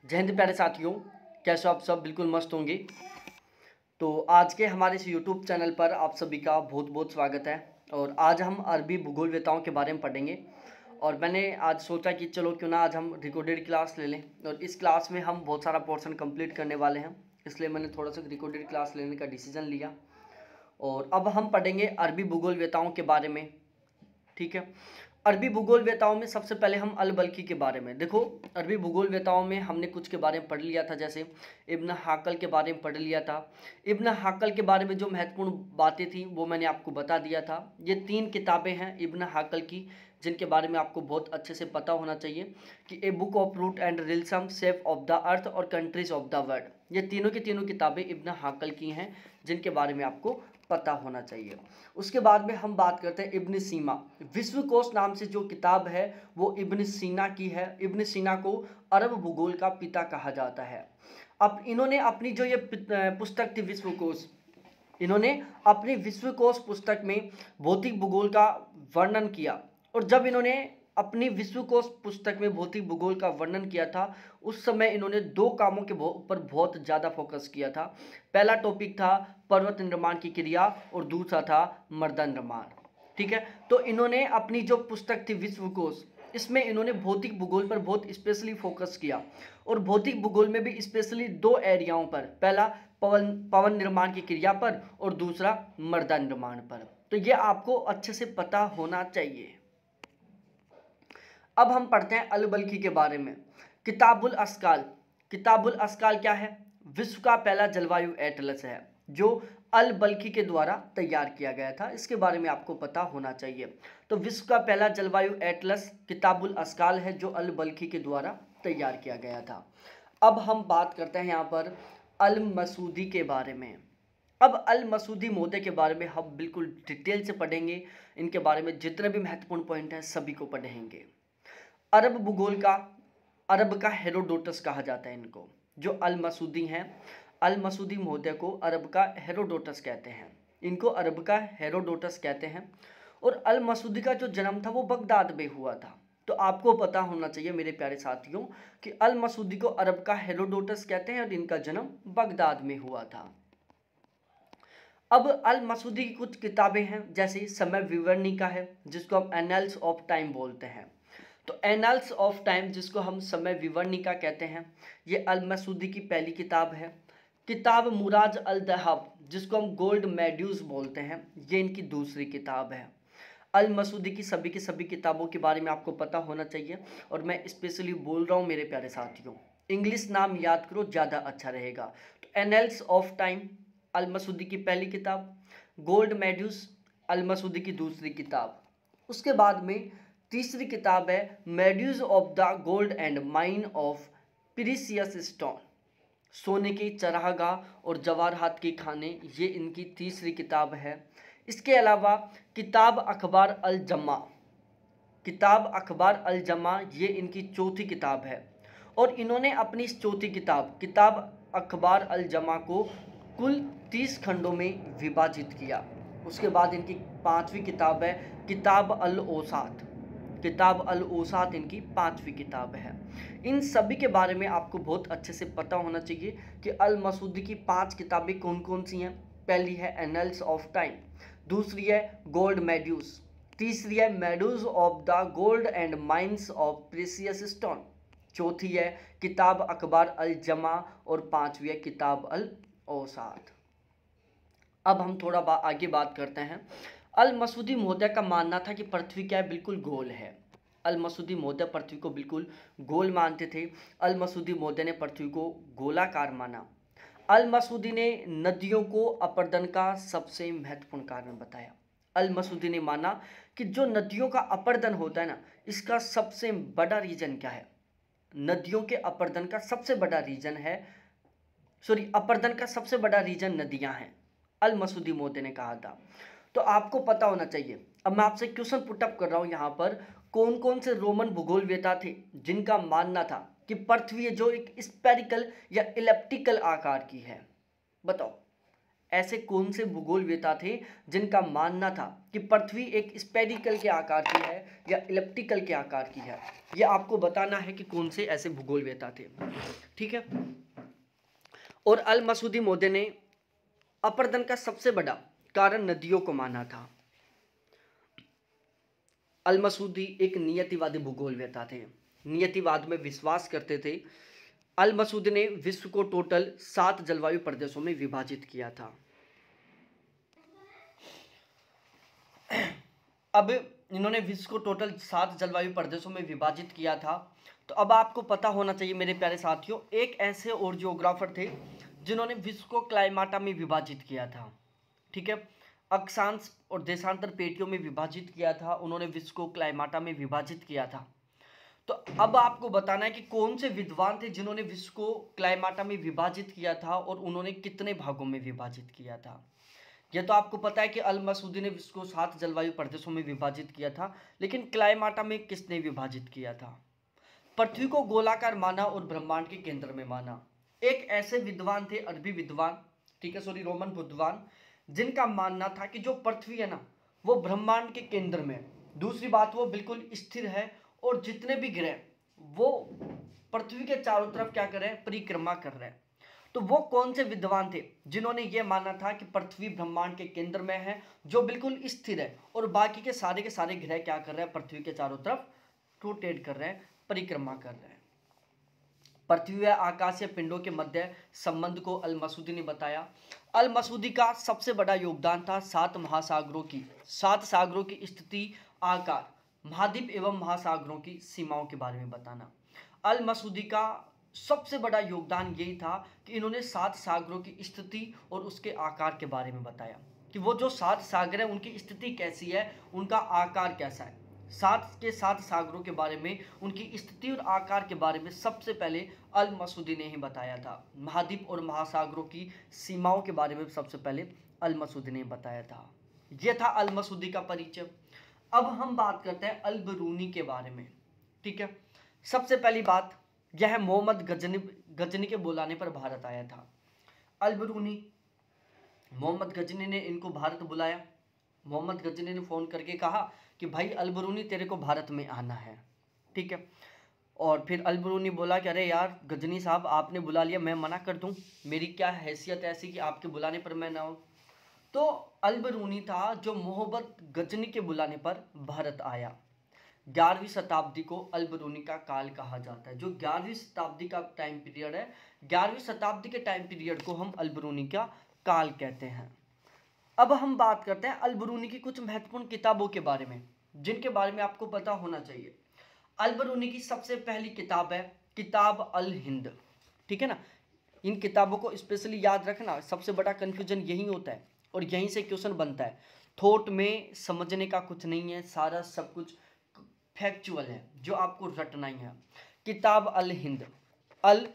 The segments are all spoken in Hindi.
जय हिंद प्यारे साथियों, कैसे हो आप सब? बिल्कुल मस्त होंगे। तो आज के हमारे इस यूट्यूब चैनल पर आप सभी का बहुत बहुत स्वागत है। और आज हम अरबी भूगोल वेताओं के बारे में पढ़ेंगे। और मैंने आज सोचा कि चलो क्यों ना आज हम रिकॉर्डेड क्लास ले लें। और इस क्लास में हम बहुत सारा पोर्शन कंप्लीट करने वाले हैं, इसलिए मैंने थोड़ा सा रिकॉर्डेड क्लास लेने का डिसीजन लिया। और अब हम पढ़ेंगे अरबी भूगोल वेताओं के बारे में। ठीक है, अरबी भूगोल वेताओं में सबसे पहले हम अल बल्खी के बारे में देखो। अरबी भूगोल वेताओं में हमने कुछ के बारे में पढ़ लिया था, जैसे इब्न हाकल के बारे में पढ़ लिया था। इब्न हाकल के बारे में जो महत्वपूर्ण बातें थी वो मैंने आपको बता दिया था। ये 3 किताबें हैं इब्न हाकल की, जिनके बारे में आपको बहुत अच्छे से पता होना चाहिए कि a book of route and रिल्सम, शेप ऑफ द अर्थ और कंट्रीज ऑफ द वर्ल्ड। ये तीनों की तीनों किताबें इब्न हाकल की हैं, जिनके बारे में आपको पता होना चाहिए। उसके बाद में हम बात करते हैं इब्न सीना। विश्वकोश नाम से जो किताब है वो इब्न सीना की है। इब्न सीना को अरब भूगोल का पिता कहा जाता है। अब इन्होंने अपनी जो ये पुस्तक थी विश्वकोश, इन्होंने अपनी विश्वकोश पुस्तक में भौतिक भूगोल का वर्णन किया। और जब इन्होंने अपनी विश्वकोश पुस्तक में भौतिक भूगोल का वर्णन किया था, उस समय इन्होंने 2 कामों के ऊपर बहुत ज़्यादा फोकस किया था। पहला टॉपिक था पर्वत निर्माण की क्रिया और दूसरा था मृदा निर्माण। ठीक है, तो इन्होंने अपनी जो पुस्तक थी विश्वकोश, इसमें इन्होंने भौतिक भूगोल पर बहुत स्पेशली फोकस किया। और भौतिक भूगोल में भी स्पेशली 2 एरियाओं पर, पहला पवन निर्माण की क्रिया पर और दूसरा मृदा निर्माण पर। तो ये आपको अच्छे से पता होना चाहिए। अब हम पढ़ते हैं अल बल्खी के बारे में। किताबुल अस्काल। किताबुल अस्काल क्या है? विश्व का पहला जलवायु एटलस है, जो अल बल्खी के द्वारा तैयार किया गया था। इसके बारे में आपको पता होना चाहिए। तो विश्व का पहला जलवायु एटलस किताबुल अस्काल है, जो अल बल्खी के द्वारा तैयार किया गया था। अब हम बात करते हैं यहाँ पर अल मसूदी के बारे में। अब अल मसूदी महोदय के बारे में हम बिल्कुल डिटेल से पढ़ेंगे। इनके बारे में जितने भी महत्वपूर्ण पॉइंट हैं सभी को पढ़ेंगे। अरब भूगोल का, अरब का हेरोडोटस कहा जाता है इनको। जो अल मसूदी हैं, अल मसूदी महोदय को अरब का हेरोडोटस कहते हैं। इनको अरब का हेरोडोटस कहते हैं। और अल मसूदी का जो जन्म था वो बगदाद में हुआ था। तो आपको पता होना चाहिए मेरे प्यारे साथियों कि अल मसूदी को अरब का हेरोडोटस कहते हैं और इनका जन्म बगदाद में हुआ था। अब अल मसूदी की कुछ किताबें हैं, जैसे समय विवरणिका है, जिसको हम एनल्स ऑफ टाइम बोलते हैं। तो एनल्स ऑफ टाइम, जिसको हम समय विवरणिका कहते हैं, ये अल मसूदी की पहली किताब है। किताब मुराज अल दहब, जिसको हम गोल्ड मेड्यूज बोलते हैं, ये इनकी दूसरी किताब है। अल मसूदी की सभी किताबों के बारे में आपको पता होना चाहिए। और मैं स्पेशली बोल रहा हूँ मेरे प्यारे साथियों, इंग्लिश नाम याद करो, ज़्यादा अच्छा रहेगा। तो annuls of time all Masoodi की पहली किताब, गोल्ड मेड्यूज अल मसूदी की दूसरी किताब। उसके बाद में तीसरी किताब है meadows of the gold and mine of precious stone, सोने की चरागाह और जवाहरात की खाने, ये इनकी तीसरी किताब है। इसके अलावा किताब अखबार अल जमा, किताब अखबार अल जमा, ये इनकी चौथी किताब है। और इन्होंने अपनी इस चौथी किताब, किताब अखबार अल जमा को कुल 30 खंडों में विभाजित किया। उसके बाद इनकी 5वीं किताब है किताब अल औसात। किताब अल औसात इनकी 5वीं किताब है। इन सभी के बारे में आपको बहुत अच्छे से पता होना चाहिए कि अल मसूदी की 5 किताबें कौन कौन सी हैं। पहली है एनल्स ऑफ टाइम, दूसरी है गोल्ड मेड्यूज, तीसरी है meadows of the gold and mines of precious stone, चौथी है किताब अखबार अल जमा और 5वीं है किताब अल औसात। अब हम थोड़ा आगे बात करते हैं। अल मसूदी महोदय का मानना था कि पृथ्वी क्या है, बिल्कुल गोल है। अल मसूदी महोदय पृथ्वी को बिल्कुल गोल मानते थे। अल मसूदी महोदय ने पृथ्वी को गोलाकार माना। अल मसूदी ने नदियों को अपरदन का सबसे महत्वपूर्ण कारण बताया। अल मसूदी ने माना कि जो नदियों का अपरदन होता है ना, इसका सबसे बड़ा रीजन क्या है? नदियों के अपरदन का सबसे बड़ा रीजन है, अपरदन का सबसे बड़ा रीजन नदियां हैं, अल मसूदी महोदय ने कहा था। तो आपको पता होना चाहिए। अब मैं आपसे क्वेश्चन पुटअप कर रहा हूं यहाँ पर, कौन कौन से रोमन भूगोलवेता थे जिनका मानना था कि पृथ्वी जो एक स्पेरिकल या इलिप्टिकल आकार की है? बताओ। ऐसे कौन से भूगोलवेता थे जिनका मानना था कि पृथ्वी एक स्फेरिकल के आकार की है या इलिप्टिकल के आकार की है? ये आपको बताना है कि कौन से ऐसे भूगोलवेता थे। ठीक है। और अल मसूदी महोदय ने अपरदन का सबसे बड़ा कारण नदियों को माना था। अल मसूदी एक नियतिवादी भूगोलवेता थे, नियतिवाद में विश्वास करते थे। अल मसूदी ने विश्व को टोटल 7 जलवायु प्रदेशों में विभाजित किया था। अब इन्होंने विश्व को टोटल 7 जलवायु प्रदेशों में विभाजित किया था। तो अब आपको पता होना चाहिए मेरे प्यारे साथियों, एक ऐसे और जियोग्राफर थे जिन्होंने विश्व को क्लाइमाटा में विभाजित किया था। ठीक है, अक्षांश और देशांतर पेटियों में विभाजित किया था, उन्होंने विश्व को क्लाइमाटा में विभाजित किया था। तो अब आपको बताना है कि कौन से विद्वान थे जिन्होंने विश्व को क्लाइमाटा में विभाजित किया था और उन्होंने कितने भागों में विभाजित किया था। यह तो आपको पता है कि अल मसूदी ने विश्व को 7 जलवायु प्रदेशों में विभाजित किया था, लेकिन क्लाइमाटा में किसने विभाजित किया था? पृथ्वी को गोलाकार माना और ब्रह्मांड के केंद्र में माना। एक ऐसे विद्वान थे, अरबी विद्वान, ठीक है, सॉरी रोमन विद्वान, जिनका मानना था कि जो पृथ्वी है ना वो ब्रह्मांड के केंद्र में है। दूसरी बात, वो बिल्कुल स्थिर है और जितने भी ग्रह वो पृथ्वी के चारों तरफ क्या कर रहे हैं, परिक्रमा कर रहे हैं। तो वो कौन से विद्वान थे जिन्होंने ये माना था कि पृथ्वी ब्रह्मांड के केंद्र में है, जो बिल्कुल स्थिर है और बाकी के सारे ग्रह क्या कर रहे हैं, पृथ्वी के चारों तरफ रोटेट कर रहे हैं, परिक्रमा कर रहे हैं। पृथ्वी व आकाशीय पिंडों के मध्य संबंध को अल मसूदी ने बताया। अल मसूदी का सबसे बड़ा योगदान था 7 सागरों की स्थिति, आकार, महाद्वीप एवं महासागरों की सीमाओं के बारे में बताना। अल मसूदी का सबसे बड़ा योगदान यही था कि इन्होंने 7 सागरों की स्थिति और उसके आकार के बारे में बताया कि वो जो 7 सागर हैं उनकी स्थिति कैसी है, उनका आकार कैसा है। 7 सागरों के बारे में, उनकी स्थिति और आकार के बारे में सबसे पहले अल मसूदी ने ही बताया था। महाद्वीप और महासागरों की सीमाओं के बारे में सबसे पहले अल मसूदी ने बताया था। यह था अल मसूदी का परिचय। अब हम बात करते हैं अल बरूनी के बारे में। ठीक है, सबसे पहली बात, यह मोहम्मद गजनी के बुलाने पर भारत आया था। अल बरूनी, मोहम्मद गजनी ने इनको भारत बुलाया। मोहम्मद गजनी ने फ़ोन करके कहा कि भाई अल बरूनी तेरे को भारत में आना है। ठीक है, और फिर अल बरूनी बोला कि अरे यार गजनी साहब आपने बुला लिया, मैं मना कर दूं, मेरी क्या हैसियत ऐसी कि आपके बुलाने पर मैं ना आऊँ। तो अल बरूनी था जो मोहम्मद गजनी के बुलाने पर भारत आया। 11वीं शताब्दी को अल बरूनी का काल कहा जाता है। जो 11वीं शताब्दी का टाइम पीरियड है, 11वीं शताब्दी के टाइम पीरियड को हम अल बरूनी का काल कहते हैं। अब हम बात करते हैं अल बरूनी की कुछ महत्वपूर्ण किताबों के बारे में, जिनके बारे में आपको पता होना चाहिए। अल बरूनी की सबसे पहली किताब है किताब अल हिंद। ठीक है ना, इन किताबों को स्पेशली याद रखना, सबसे बड़ा कन्फ्यूजन यही होता है और यहीं से क्वेश्चन बनता है। थॉट में समझने का कुछ नहीं है, सारा सब कुछ फैक्चुअल है, जो आपको रटना ही है। किताब अल हिंद, अल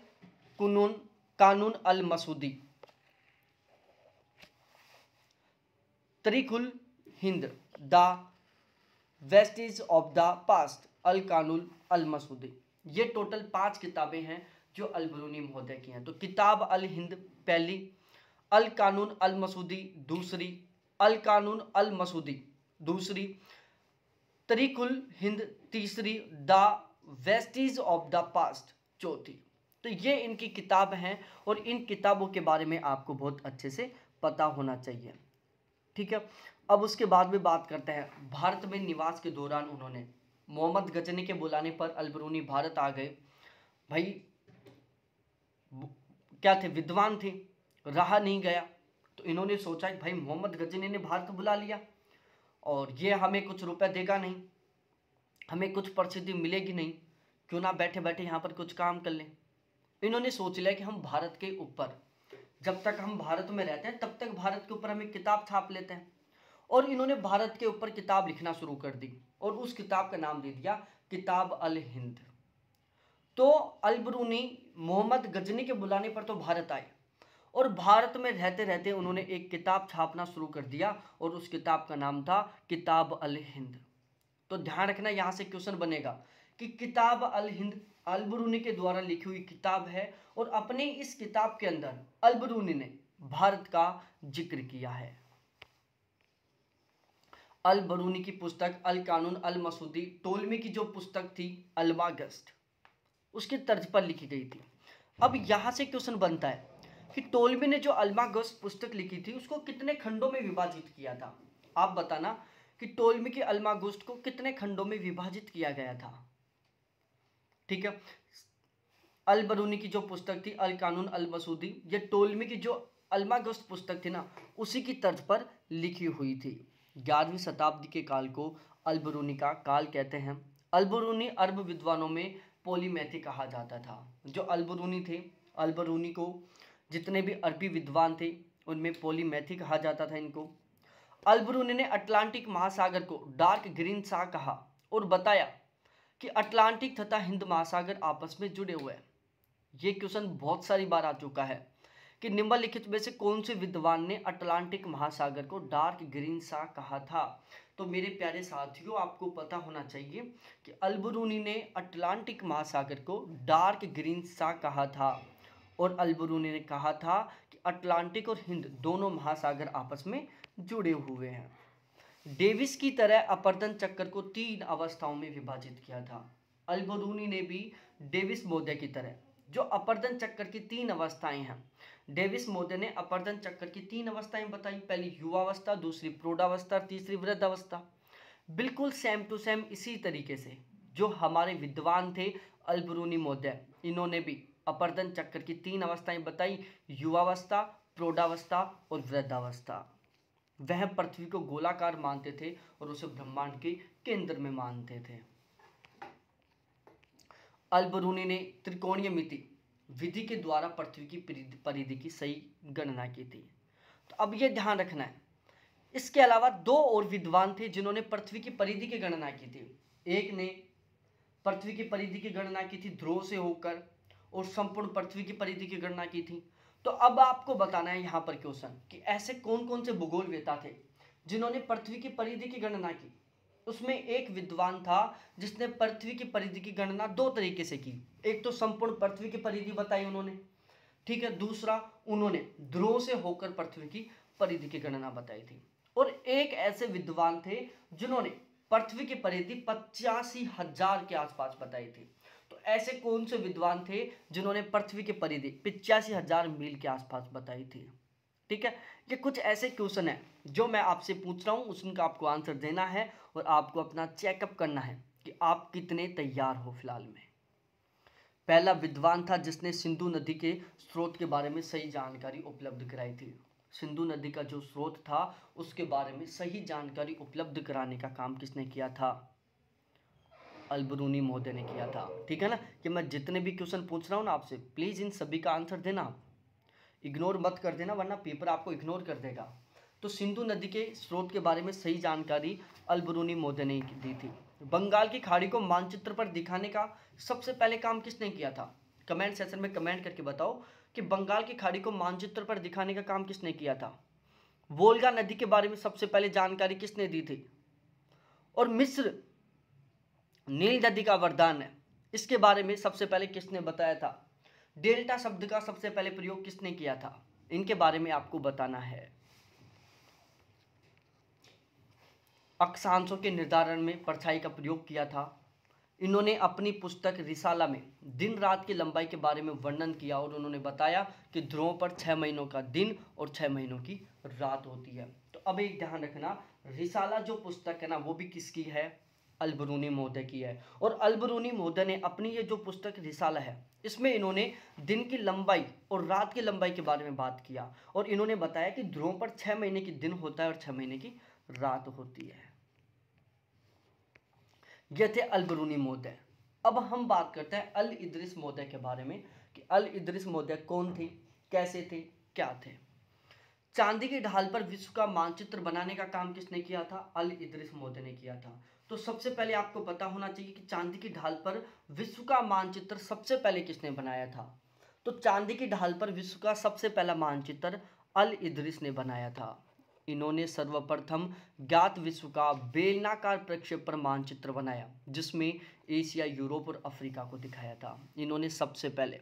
कानून अल मसूदी, तरीकुल हिंद, the vestiges of the past, अल कानून अल मसूदी। ये टोटल 5 किताबें हैं जो अल बरूनी महोदय की हैं। तो किताब अल हिंद पहली, अल कानून अल मसूदी दूसरी, अल कानून अल मसूदी दूसरी, तरीकुल हिंद तीसरी, the vestiges of the past चौथी। तो ये इनकी किताब हैं और इन किताबों के बारे में आपको बहुत अच्छे से पता होना चाहिए। ठीक है, अब उसके बाद में बात करते हैं भारत में निवास के दौरान उन्होंने, मोहम्मद गजनी के बुलाने पर अल बरूनी भारत आ गए। भाई क्या थे, विद्वान थे, रहा नहीं गया, तो इन्होंने सोचा कि भाई मोहम्मद गजनी ने भारत बुला लिया और ये हमें कुछ रुपए देगा नहीं, हमें कुछ प्रसिद्धि मिलेगी नहीं, क्यों ना बैठे बैठे यहाँ पर कुछ काम कर लें। इन्होंने सोच लिया कि हम भारत के ऊपर, जब तक हम भारत में रहते हैं तब तक भारत के ऊपर हम एक किताब छाप लेते हैं। और इन्होंने भारत के ऊपर किताब लिखना शुरू कर दी और उस किताब का नाम दे दिया किताब अल हिंद। तो अल बरूनी मोहम्मद गजनी के बुलाने पर तो भारत आए और भारत में रहते रहते उन्होंने एक किताब छापना शुरू कर दिया और उस किताब का नाम था किताब अल हिंद। तो ध्यान रखना, यहाँ से क्वेश्चन बनेगा कि किताब अल हिंद अल बरूनी के द्वारा लिखी हुई किताब है और अपने इस किताब के अंदर अल बरूनी ने भारत का जिक्र किया है। अल बरूनी की पुस्तक अल कानून अल मसूदी टोलमी की जो पुस्तक थी अल्मागस्ट, उसकी तर्ज पर लिखी गई थी। अब यहां से क्वेश्चन बनता है कि टोलमी ने जो अल्मागस्ट पुस्तक लिखी थी उसको कितने खंडों में विभाजित किया था। आप बताना कि टोलमी के अल्मागस्ट को कितने खंडों में विभाजित किया गया था। ठीक है, अल बरूनी की जो पुस्तक थी अल कानून अल मसूदी, ये टोलमी की जो अल्मागस्ट पुस्तक थी ना, उसी की तर्ज पर लिखी हुई थी। 11वीं शताब्दी के काल को अल बरूनी का काल कहते हैं। अल बरूनी अरब विद्वानों में पॉलीमैथी कहा जाता था। जो अल बरूनी थे, अल बरूनी को जितने भी अरबी विद्वान थे उनमें पॉलीमैथी कहा जाता था इनको। अल बरूनी ने अटलांटिक महासागर को डार्क ग्रीन सा कहा और बताया कि अटलांटिक तथा हिंद महासागर आपस में जुड़े हुए हैं। ये क्वेश्चन बहुत सारी बार आ चुका है कि निम्नलिखित में से कौन से विद्वान ने अटलांटिक महासागर को डार्क ग्रीन सा कहा था। तो मेरे प्यारे साथियों, आपको पता होना चाहिए कि अल बरूनी ने अटलांटिक महासागर को डार्क ग्रीन सा कहा था और अल बरूनी ने कहा था कि अटलांटिक और हिंद दोनों महासागर आपस में जुड़े हुए हैं। डेविस की तरह अपरदन चक्कर को 3 अवस्थाओं में विभाजित किया था। अल बरूनी ने भी डेविस महोदय की तरह जो अपरदन चक्कर की 3 अवस्थाएं हैं, डेविस महोदय ने अपरदन चक्कर की 3 अवस्थाएं बताई। पहली युवावस्था, दूसरी प्रौढ़ावस्था, तीसरी वृद्धावस्था। बिल्कुल सेम टू सेम इसी तरीके से जो हमारे विद्वान थे अल बरूनी महोदय, इन्होंने भी अपरदन चक्कर की 3 अवस्थाएं बताई, युवावस्था, प्रौढ़ावस्था और वृद्धावस्था। वह पृथ्वी को गोलाकार मानते थे और उसे ब्रह्मांड के केंद्र में मानते थे। अल बरूनी ने त्रिकोणीय मिति विधि के द्वारा पृथ्वी की परिधि की सही गणना की थी। तो अब यह ध्यान रखना है, इसके अलावा 2 और विद्वान थे जिन्होंने पृथ्वी की परिधि की गणना की थी। एक ने पृथ्वी की परिधि की गणना की थी ध्रुव से होकर और संपूर्ण पृथ्वी की परिधि की गणना की थी। तो अब आपको बताना है यहाँ पर क्वेश्चन कि ऐसे कौन कौन से भूगोलवेत्ता थे जिन्होंने पृथ्वी की परिधि की गणना की। उसमें एक विद्वान था जिसने पृथ्वी की परिधि की गणना 2 तरीके से की। एक तो संपूर्ण पृथ्वी की परिधि बताई उन्होंने, ठीक है, दूसरा उन्होंने ध्रुव से होकर पृथ्वी की परिधि की गणना बताई थी। और एक ऐसे विद्वान थे जिन्होंने पृथ्वी की परिधि 85,000 के आसपास बताई थी। तो ऐसे कौन से विद्वान थे जिन्होंने पृथ्वी की परिधि 85,000 मील के आसपास बताई थी। ठीक है, ये कुछ ऐसे क्वेश्चन है जो मैं आपसे पूछ रहा हूँ, उसका आपको आंसर देना है और आपको अपना चेकअप करना है कि आप कितने तैयार हो फिलहाल में। पहला विद्वान था जिसने सिंधु नदी के स्रोत के बारे में सही जानकारी उपलब्ध कराई थी। सिंधु नदी का जो स्रोत था उसके बारे में सही जानकारी उपलब्ध कराने का काम किसने किया था? अल बरूनी महोदय ने किया था। ठीक है ना, कि मैं जितने भी क्वेश्चन पूछ रहा हूँ ना आपसे, प्लीज़ इन सभी का आंसर देना, इग्नोर मत कर देना वरना पेपर आपको इग्नोर कर देगा। तो सिंधु नदी के स्रोत के बारे में सही जानकारी अल बरूनी महोदय ने दी थी। बंगाल की खाड़ी को मानचित्र पर दिखाने का सबसे पहले काम किसने किया था? कमेंट सेक्शन में कमेंट करके बताओ कि बंगाल की खाड़ी को मानचित्र पर दिखाने का काम किसने किया था। वोल्गा नदी के बारे में सबसे पहले जानकारी किसने दी थी? और मिस्र नील नदी का वरदान है, इसके बारे में सबसे पहले किसने बताया था? डेल्टा शब्द का सबसे पहले प्रयोग किसने किया था? इनके बारे में आपको बताना है। अक्षांशों के निर्धारण में परछाई का प्रयोग किया था। इन्होंने अपनी पुस्तक रिसाला में दिन रात की लंबाई के बारे में वर्णन किया और उन्होंने बताया कि ध्रुवों पर 6 महीनों का दिन और 6 महीनों की रात होती है। तो अब एक ध्यान रखना, रिसाला जो पुस्तक है ना वो भी किसकी है? अल बरूनी महोदय की है। और अल बरूनी महोदय ने अपनी ये जो पुस्तक रिसाला है इसमें इन्होंने दिन की लंबाई और रात की लंबाई के बारे में बात किया और इन्होंने बताया कि ध्रुवों पर 6 महीने की दिन होता है और 6 महीने की रात होती है। ये थे अल बरूनी महोदय। अब हम बात करते हैं अल इदरिस महोदय के बारे में कि अल इदरिस महोदय कौन थे, कैसे थे, क्या थे। चांदी की ढाल पर विश्व का मानचित्र बनाने का काम किसने किया था? अल इदरिस महोदय ने किया था। तो सबसे पहले आपको पता होना चाहिए कि चांदी की ढाल पर विश्व का मानचित्र सबसे पहले किसने बनाया था? तो चांदी की ढाल पर विश्व का सबसे पहला मानचित्र अल इदरिस ने बनाया था। इन्होंने सर्वप्रथम ज्ञात विश्व का बेलनाकार प्रक्षेप मानचित्र बनाया जिसमें एशिया, यूरोप और अफ्रीका को दिखाया था। इन्होंने सबसे पहले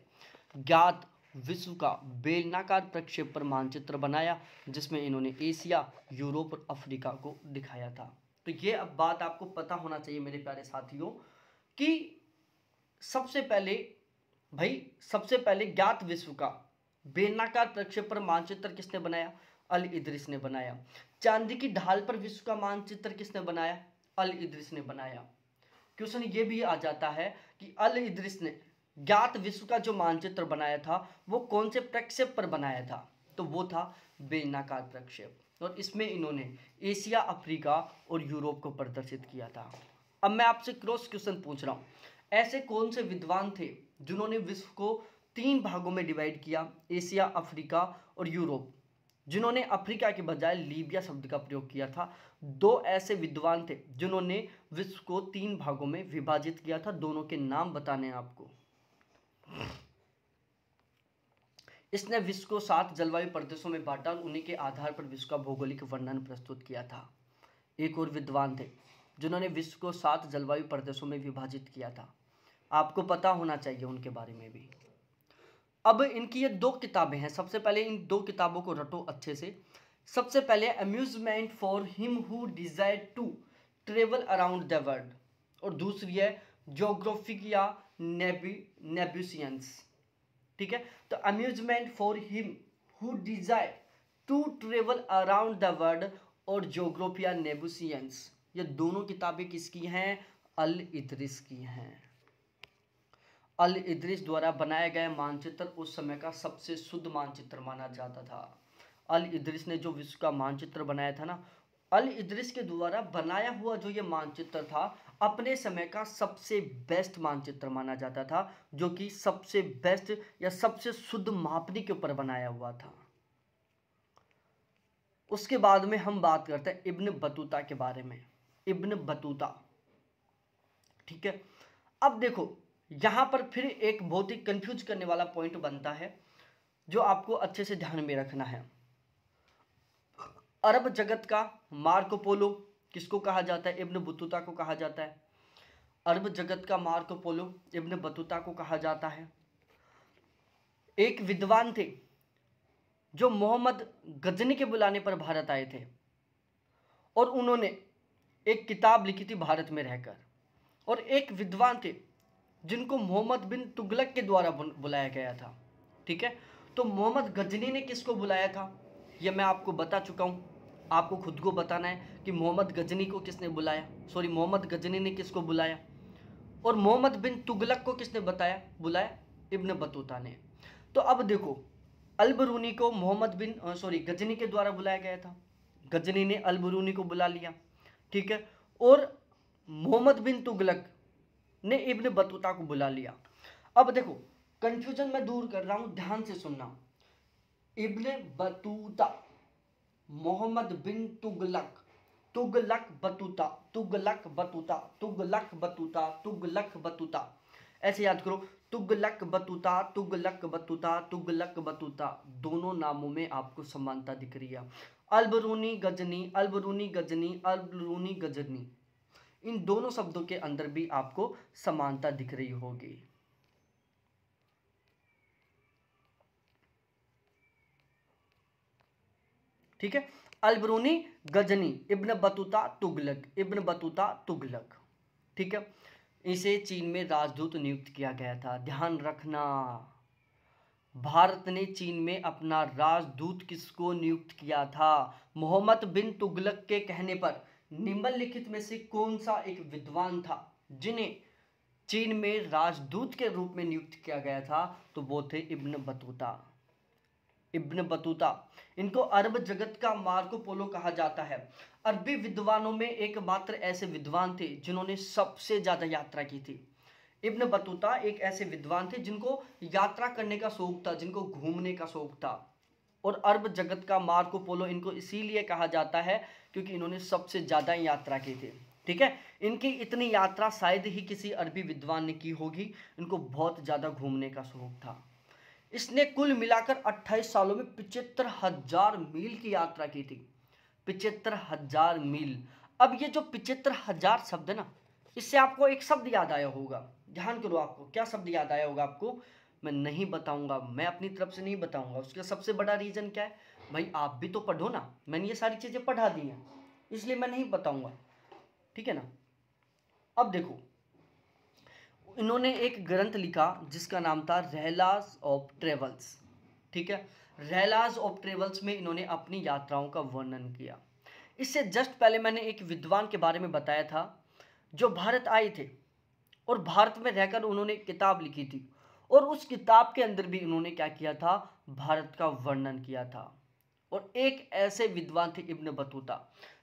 ज्ञात विश्व का बेलनाकार प्रक्षेप पर मानचित्र बनाया, जिसमें इन्होंने एशिया, यूरोप और अफ्रीका को दिखाया था। तो ये अब बात आपको पता होना चाहिए मेरे प्यारे साथियों कि सबसे पहले ज्ञात विश्व का बेलनाकार प्रक्षेप पर मानचित्र किसने बनाया? अल इदरिस ने बनाया। चांदी की ढाल पर विश्व का मानचित्र किसने बनाया? अल इदरिस ने बनाया। क्वेश्चन ये भी आ जाता है कि अल इदरिस ने ज्ञात विश्व का जो मानचित्र बनाया था वो कौन से प्रक्षेप पर बनाया था? तो वो था बेलनाकार प्रक्षेप, और इसमें इन्होंने एशिया, अफ्रीका और यूरोप को प्रदर्शित किया था। अब मैं आपसे क्रॉस क्वेश्चन पूछ रहा हूँ, ऐसे कौन से विद्वान थे जिन्होंने विश्व को 3 भागों में डिवाइड किया, एशिया, अफ्रीका और यूरोप, जिन्होंने अफ्रीका के बजाय लीबिया शब्द का प्रयोग किया था? 2 ऐसे विद्वान थे जिन्होंने विश्व को 3 भागों में विभाजित किया था। दोनों के नाम बताने हैं आपको। इसने विश्व को 7 जलवायु प्रदेशों में बांटा और उन्हीं के आधार पर विश्व का भौगोलिक वर्णन प्रस्तुत किया था। एक और विद्वान थे जिन्होंने विश्व को 7 जलवायु प्रदेशों में विभाजित किया था। आपको पता होना चाहिए उनके बारे में भी। अब इनकी ये 2 किताबें हैं। सबसे पहले इन 2 किताबों को रटो अच्छे से। सबसे पहले amusement for him who desire to travel around the world, और दूसरी है ज्योग्राफिया नेबुसियंस। ठीक है, तो amusement for him who desire to travel around the world और ज्योग्राफिया नेबुसियंस, ये दोनों किताबें किसकी हैं? अल इदरिस की हैं। अल इदरिस द्वारा बनाया गया मानचित्र उस समय का सबसे शुद्ध मानचित्र माना जाता था। अल इदरिस ने जो विश्व का मानचित्र बनाया था ना, अल इदरिस के द्वारा बनाया हुआ जो ये मानचित्र था अपने समय का सबसे बेस्ट मानचित्र माना जाता था, जो कि सबसे बेस्ट या सबसे शुद्ध मापनी के ऊपर बनाया हुआ था। उसके बाद में हम बात करते हैं इब्न बतूता के बारे में। इब्न बतूता, ठीक है। अब देखो यहां पर फिर एक बहुत ही कंफ्यूज करने वाला पॉइंट बनता है जो आपको अच्छे से ध्यान में रखना है। अरब जगत का मार्को पोलो किसको कहा जाता है? इब्न बतूता को कहा जाता है। अरब जगत का मार्को पोलो इब्न बतूता को कहा जाता है। एक विद्वान थे जो मोहम्मद गजनी के बुलाने पर भारत आए थे, और उन्होंने एक किताब लिखी थी भारत में रहकर। और एक विद्वान थे जिनको मोहम्मद बिन तुगलक के द्वारा बुलाया गया था। ठीक है, तो मोहम्मद गजनी ने किसको बुलाया था यह मैं आपको बता चुका हूं। आपको खुद को बताना है कि मोहम्मद गजनी को किसने बुलाया, मोहम्मद गजनी ने किसको बुलाया, और मोहम्मद बिन तुगलक को किसने बुलाया? इब्न बतूता ने। तो अब देखो अल-बरूनी को गजनी के द्वारा बुलाया गया था। गजनी ने अल-बरूनी को बुला लिया, ठीक है, और मोहम्मद बिन तुगलक ने इब्न बतूता को बुला लिया। अब देखो कंफ्यूजन मैं दूर कर रहा हूं, ध्यान से सुनना। Ibn Battuta, Muhammad bin Tughlaq, Tughlaq Battuta, Tughlaq Battuta, Tughlaq Battuta, Tughlaq Battuta, ऐसे याद करो। Tughlaq Battuta, Tughlaq Battuta, Tughlaq Battuta, दोनों नामों में आपको समानता दिख रही है। अल-बरूनी गजनी, अल-बरूनी गजनी, अल-बरूनी गजनी, इन दोनों शब्दों के अंदर भी आपको समानता दिख रही होगी। ठीक है, Al Biruni Ghazni, Ibn Battuta Tughlaq, Ibn Battuta Tughlaq. ठीक है, इसे चीन में राजदूत नियुक्त किया गया था। ध्यान रखना, भारत ने चीन में अपना राजदूत किसको नियुक्त किया था? मोहम्मद बिन तुगलक के कहने पर निम्नलिखित में से कौन सा एक विद्वान था जिन्हें चीन में राजदूत के रूप में नियुक्त किया गया था? तो वो थे इब्न बतूता। इब्न बतूता, इनको अरब जगत का मार्को पोलो कहा जाता है। अरबी विद्वानों में एकमात्र ऐसे विद्वान थे जिन्होंने सबसे ज्यादा यात्रा की थी। इब्न बतूता एक ऐसे विद्वान थे जिनको यात्रा करने का शौक था, जिनको घूमने का शौक था, और अरब जगत का मार्को पोलो इनको इसीलिए कहा जाता है क्योंकि इन्होंने सबसे ज्यादा यात्रा की थी। ठीक है, इनकी इतनी यात्रा शायद ही किसी अरबी विद्वान ने की होगी। इनको बहुत ज्यादा घूमने का शौक था। इसने कुल मिलाकर 28 सालों में 75,000 मील की यात्रा की थी। 75,000 मील। अब ये जो 75,000 शब्द है ना, इससे आपको एक शब्द याद आया होगा। ध्यान करो, आपको क्या शब्द याद आया होगा? आपको मैं नहीं बताऊंगा, मैं अपनी तरफ से नहीं बताऊंगा। उसका सबसे बड़ा रीज़न क्या है भाई, आप भी तो पढ़ो ना, मैंने ये सारी चीज़ें पढ़ा दी हैं, इसलिए मैं नहीं बताऊंगा, ठीक है ना। अब देखो, इन्होंने एक ग्रंथ लिखा जिसका नाम था रहलास ऑफ ट्रेवल्स, ठीक है। रहलास ऑफ ट्रेवल्स में इन्होंने अपनी यात्राओं का वर्णन किया। इससे जस्ट पहले मैंने एक विद्वान के बारे में बताया था जो भारत आए थे और भारत में रहकर उन्होंने एक किताब लिखी थी, और उस किताब के अंदर भी उन्होंने क्या किया था, भारत का वर्णन किया था। और एक ऐसे विद्वान थे इब्न बतूता,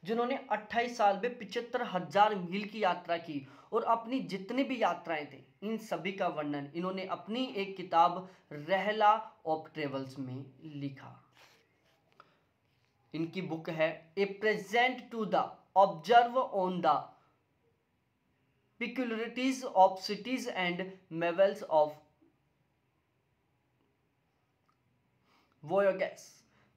जिन्होंने 28 साल में 75,000 मील की यात्रा की, और अपनी जितनी भी यात्राएं थे इन सभी का वर्णन इन्होंने अपनी एक किताब रहला ऑफ ट्रेवल्स में लिखा। इनकी बुक है a present to the observe on the peculiarities of cities and marvels of voyages।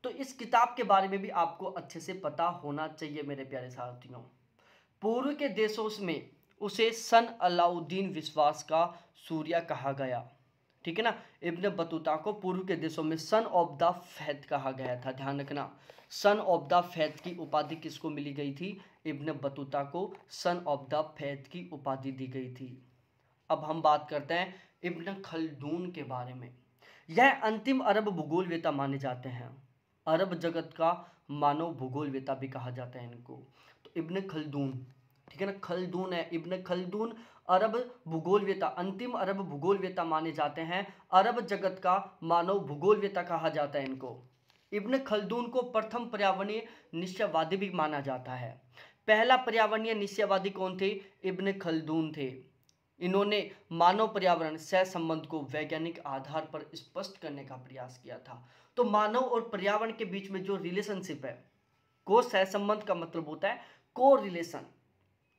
तो इस किताब के बारे में भी आपको अच्छे से पता होना चाहिए मेरे प्यारे साथियों। पूर्व के देशों में उसे सन अलाउद्दीन विश्वास का सूर्य कहा गया, ठीक है ना। इब्न बतूता को पूर्व के देशों में सन ऑफ द फैथ कहा गया था, ध्यान रखना। सन ऑफ द फैथ की उपाधि किसको मिली गई थी, इब्न बतूता को सन ऑफ द फैथ की उपाधि दी गई थी। अब हम बात करते हैं इब्न खल्दून के बारे में। यह अंतिम अरब भूगोलवेता माने जाते हैं, अरब जगत का मानव भूगोलवेता भी कहा जाता है इनको। तो इब्न खल्दून, ठीक है ना, खल्दून है, इब्न खल्दून अरब भूगोलवेता, अंतिम अरब भूगोलवेता माने जाते हैं, अरब जगत का मानव भूगोलवेता कहा जाता है इनको। इब्न खल्दून को प्रथम पर्यावरणीय निश्चयवादी भी माना जाता है। पहला पर्यावरणीय निश्चयवादी कौन थे, इब्न खल्दून थे। इन्होंने मानव पर्यावरण सह संबंध को वैज्ञानिक आधार पर स्पष्ट करने का प्रयास किया था। तो मानव और पर्यावरण के बीच में जो रिलेशनशिप है, को सहसंबंध का मतलब होता है को रिलेशन,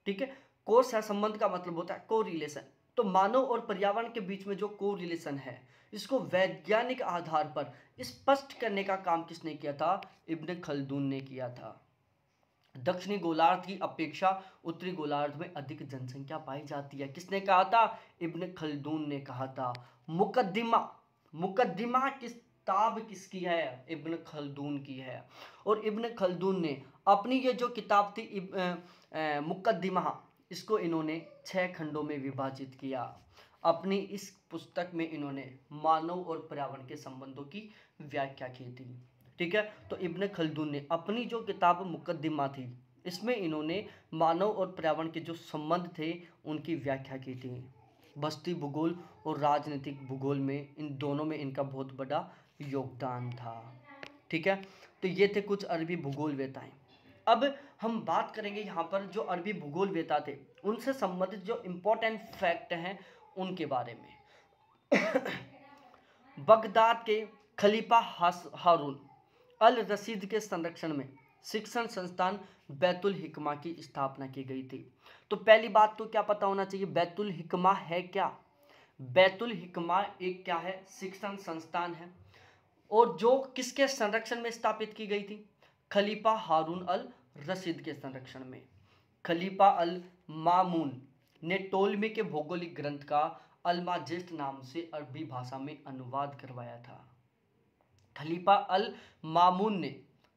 ठीक है, को सहसंबंध का मतलब होता है को रिलेशन। तो मानव और पर्यावरण के बीच में जो को रिलेशन है, इसको वैज्ञानिक आधार पर स्पष्ट करने का काम किसने किया था, इब्न खल्दून ने किया था। दक्षिणी गोलार्ध की अपेक्षा उत्तरी गोलार्ध में अधिक जनसंख्या पाई जाती है, किसने कहा था, इब्न खल्दून ने कहा था। मुकद्दिमा, मुकद्दिमा किताब किसकी है, इब्न खल्दून की है। और इब्न खल्दून ने अपनी ये जो किताब थी मुकद्दिमा, इसको इन्होंने 6 खंडों में विभाजित किया। अपनी इस पुस्तक में इन्होंने मानव और पर्यावरण के संबंधों की व्याख्या की थी, ठीक है। तो इब्न खल्दून ने अपनी जो किताब मुकद्दिमा थी, इसमें इन्होंने मानव और पर्यावरण के जो संबंध थे उनकी व्याख्या की थी। बस्ती भूगोल और राजनीतिक भूगोल में, इन दोनों में इनका बहुत बड़ा योगदान था, ठीक है। तो ये थे कुछ अरबी भूगोलवेताएं। अब हम बात करेंगे यहाँ पर जो अरबी भूगोलवेता थे उनसे संबंधित जो इम्पोर्टेंट फैक्ट हैं उनके बारे में। बगदाद के खलीफा हारून अल रशीद के संरक्षण में शिक्षण संस्थान बैतुल हिकमा की स्थापना की गई थी। तो पहली बात तो क्या पता होना चाहिए, बैतुल हिकमा है क्या। बैतुल हिकमा एक क्या है, शिक्षण संस्थान है, और जो किसके संरक्षण में स्थापित की गई थी, खलीफा हारून अल रशीद के संरक्षण में। खलीफा अल मामून ने टोलमी के भौगोलिक ग्रंथ का अलमाजिस्ट नाम से अरबी भाषा में अनुवाद करवाया था। खलीफा अल मामून ने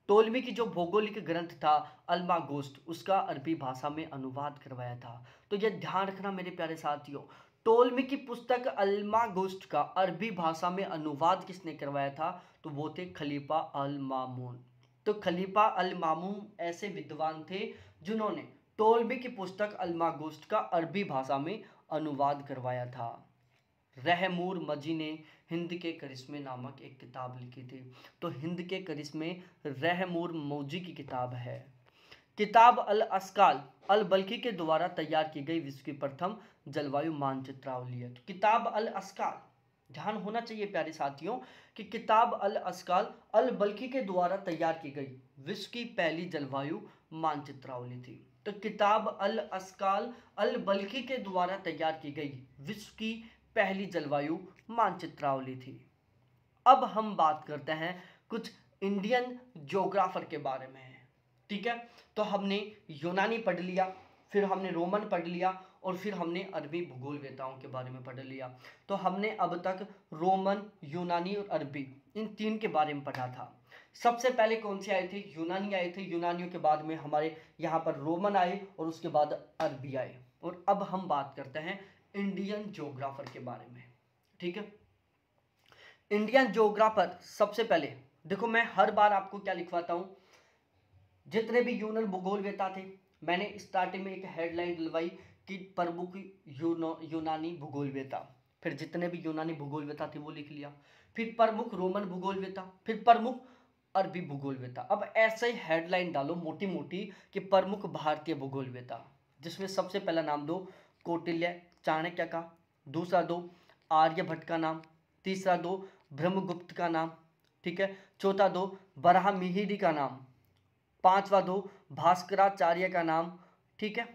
टोलमी की जो भौगोलिक ग्रंथ था अलमागोस्ट, उसका अरबी भाषा में अनुवाद करवाया था। तो यह ध्यान रखना मेरे प्यारे साथियों, टोलमी की पुस्तक अलमागोस्ट का अरबी भाषा में अनुवाद किसने करवाया था, तो वो थे खलीफा अल मामून। तो खलीफा अल मामून ऐसे विद्वान थे जिन्होंने टोलमी की पुस्तक अलमागोस्ट का अरबी भाषा में अनुवाद करवाया था। रहमूर मजी ने हिंद के करिश्मे नामक एक किताब लिखी थी। तो हिंद के करिश्मे रहमूर मौजी की किताब है। किताब अल अस्काल अल बल्की के द्वारा तैयार की गई विश्व की प्रथम जलवायु मानचित्रावली है। तो किताब अल अस्काल, ध्यान होना चाहिए प्यारे साथियों कि किताब अल अस्काल अल बल्की के द्वारा तैयार की गई विश्व की पहली जलवायु मानचित्रावली थी। तो किताब अल अस्काल अल बल्की के द्वारा तैयार की गई विश्व की पहली जलवायु मानचित्रावली थी। अब हम बात करते हैं कुछ इंडियन ज्योग्राफर के बारे में, ठीक है। तो हमने यूनानी पढ़ लिया, फिर हमने रोमन पढ़ लिया, और फिर हमने अरबी भूगोलवेताओं के बारे में पढ़ लिया। तो हमने अब तक रोमन, यूनानी और अरबी इन तीन के बारे में पढ़ा था। सबसे पहले कौन से आए थे? यूनानी आए थे। यूनानियों के बाद में हमारे यहाँ पर रोमन आए और उसके बाद अरबी आए। और अब हम बात करते हैं इंडियन ज्योग्राफर के बारे में। ठीक है, इंडियन ज्योग्राफर सबसे पहले देखो, मैं हर बार आपको क्या लिखवाता हूँ, जितने भी यूनान भूगोलवेता थे मैंने स्टार्टिंग में एक हेडलाइन दिलवाई कि प्रमुख यूनानी भूगोलवेता, फिर जितने भी यूनानी भूगोलवेता थे वो लिख लिया, फिर प्रमुख रोमन भूगोलवेता, फिर प्रमुख अरबी भूगोलवेता। अब ऐसे ही हेडलाइन डालो मोटी मोटी कि प्रमुख भारतीय भूगोलवेता, जिसमें सबसे पहला नाम दो कौटिल्य चाणक्य का, दूसरा दो आर्यभट्ट का नाम, तीसरा दो ब्रह्मगुप्त का नाम, ठीक है, चौथा दो बराहमिहिरी का नाम, पांचवा दो भास्कराचार्य का नाम, ठीक है,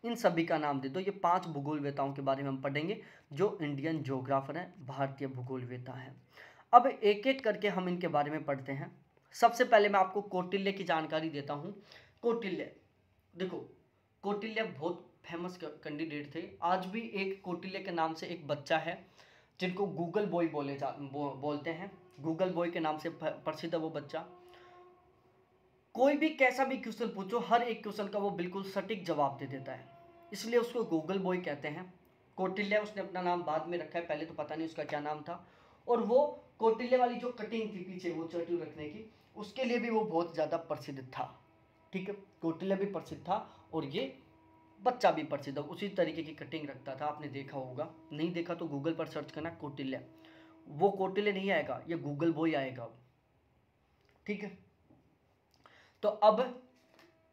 इन सभी का नाम दे दो। ये 5 भूगोलवेताओं के बारे में हम पढ़ेंगे जो इंडियन ज्योग्राफर हैं, भारतीय भूगोलवेता हैं। अब एक एक करके हम इनके बारे में पढ़ते हैं। सबसे पहले मैं आपको कौटिल्य की जानकारी देता हूँ। कौटिल्य, देखो कौटिल्य बहुत फेमस कैंडिडेट थे। आज भी एक कौटिल्य के नाम से एक बच्चा है जिनको गूगल बॉय बोलते हैं। गूगल बॉय के नाम से प्रसिद्ध है वो बच्चा। कोई भी कैसा भी क्वेश्चन पूछो, हर एक क्वेश्चन का वो बिल्कुल सटीक जवाब दे देता है, इसलिए उसको गूगल बॉय कहते हैं। कौटिल्य उसने अपना नाम बाद में रखा है, पहले तो पता नहीं उसका क्या नाम था। और वो कौटिल्य वाली जो कटिंग थी पीछे वो चटू रखने की, उसके लिए भी वो बहुत ज़्यादा प्रसिद्ध था। ठीक है, कौटिल्य भी प्रसिद्ध था और ये बच्चा भी प्रसिद्ध है। उसी तरीके की कटिंग रखता था, आपने देखा होगा, नहीं देखा तो गूगल पर सर्च करना कौटिल्य। वो कौटिल्य नहीं आएगा, ये गूगल बॉय आएगा। ठीक है, तो अब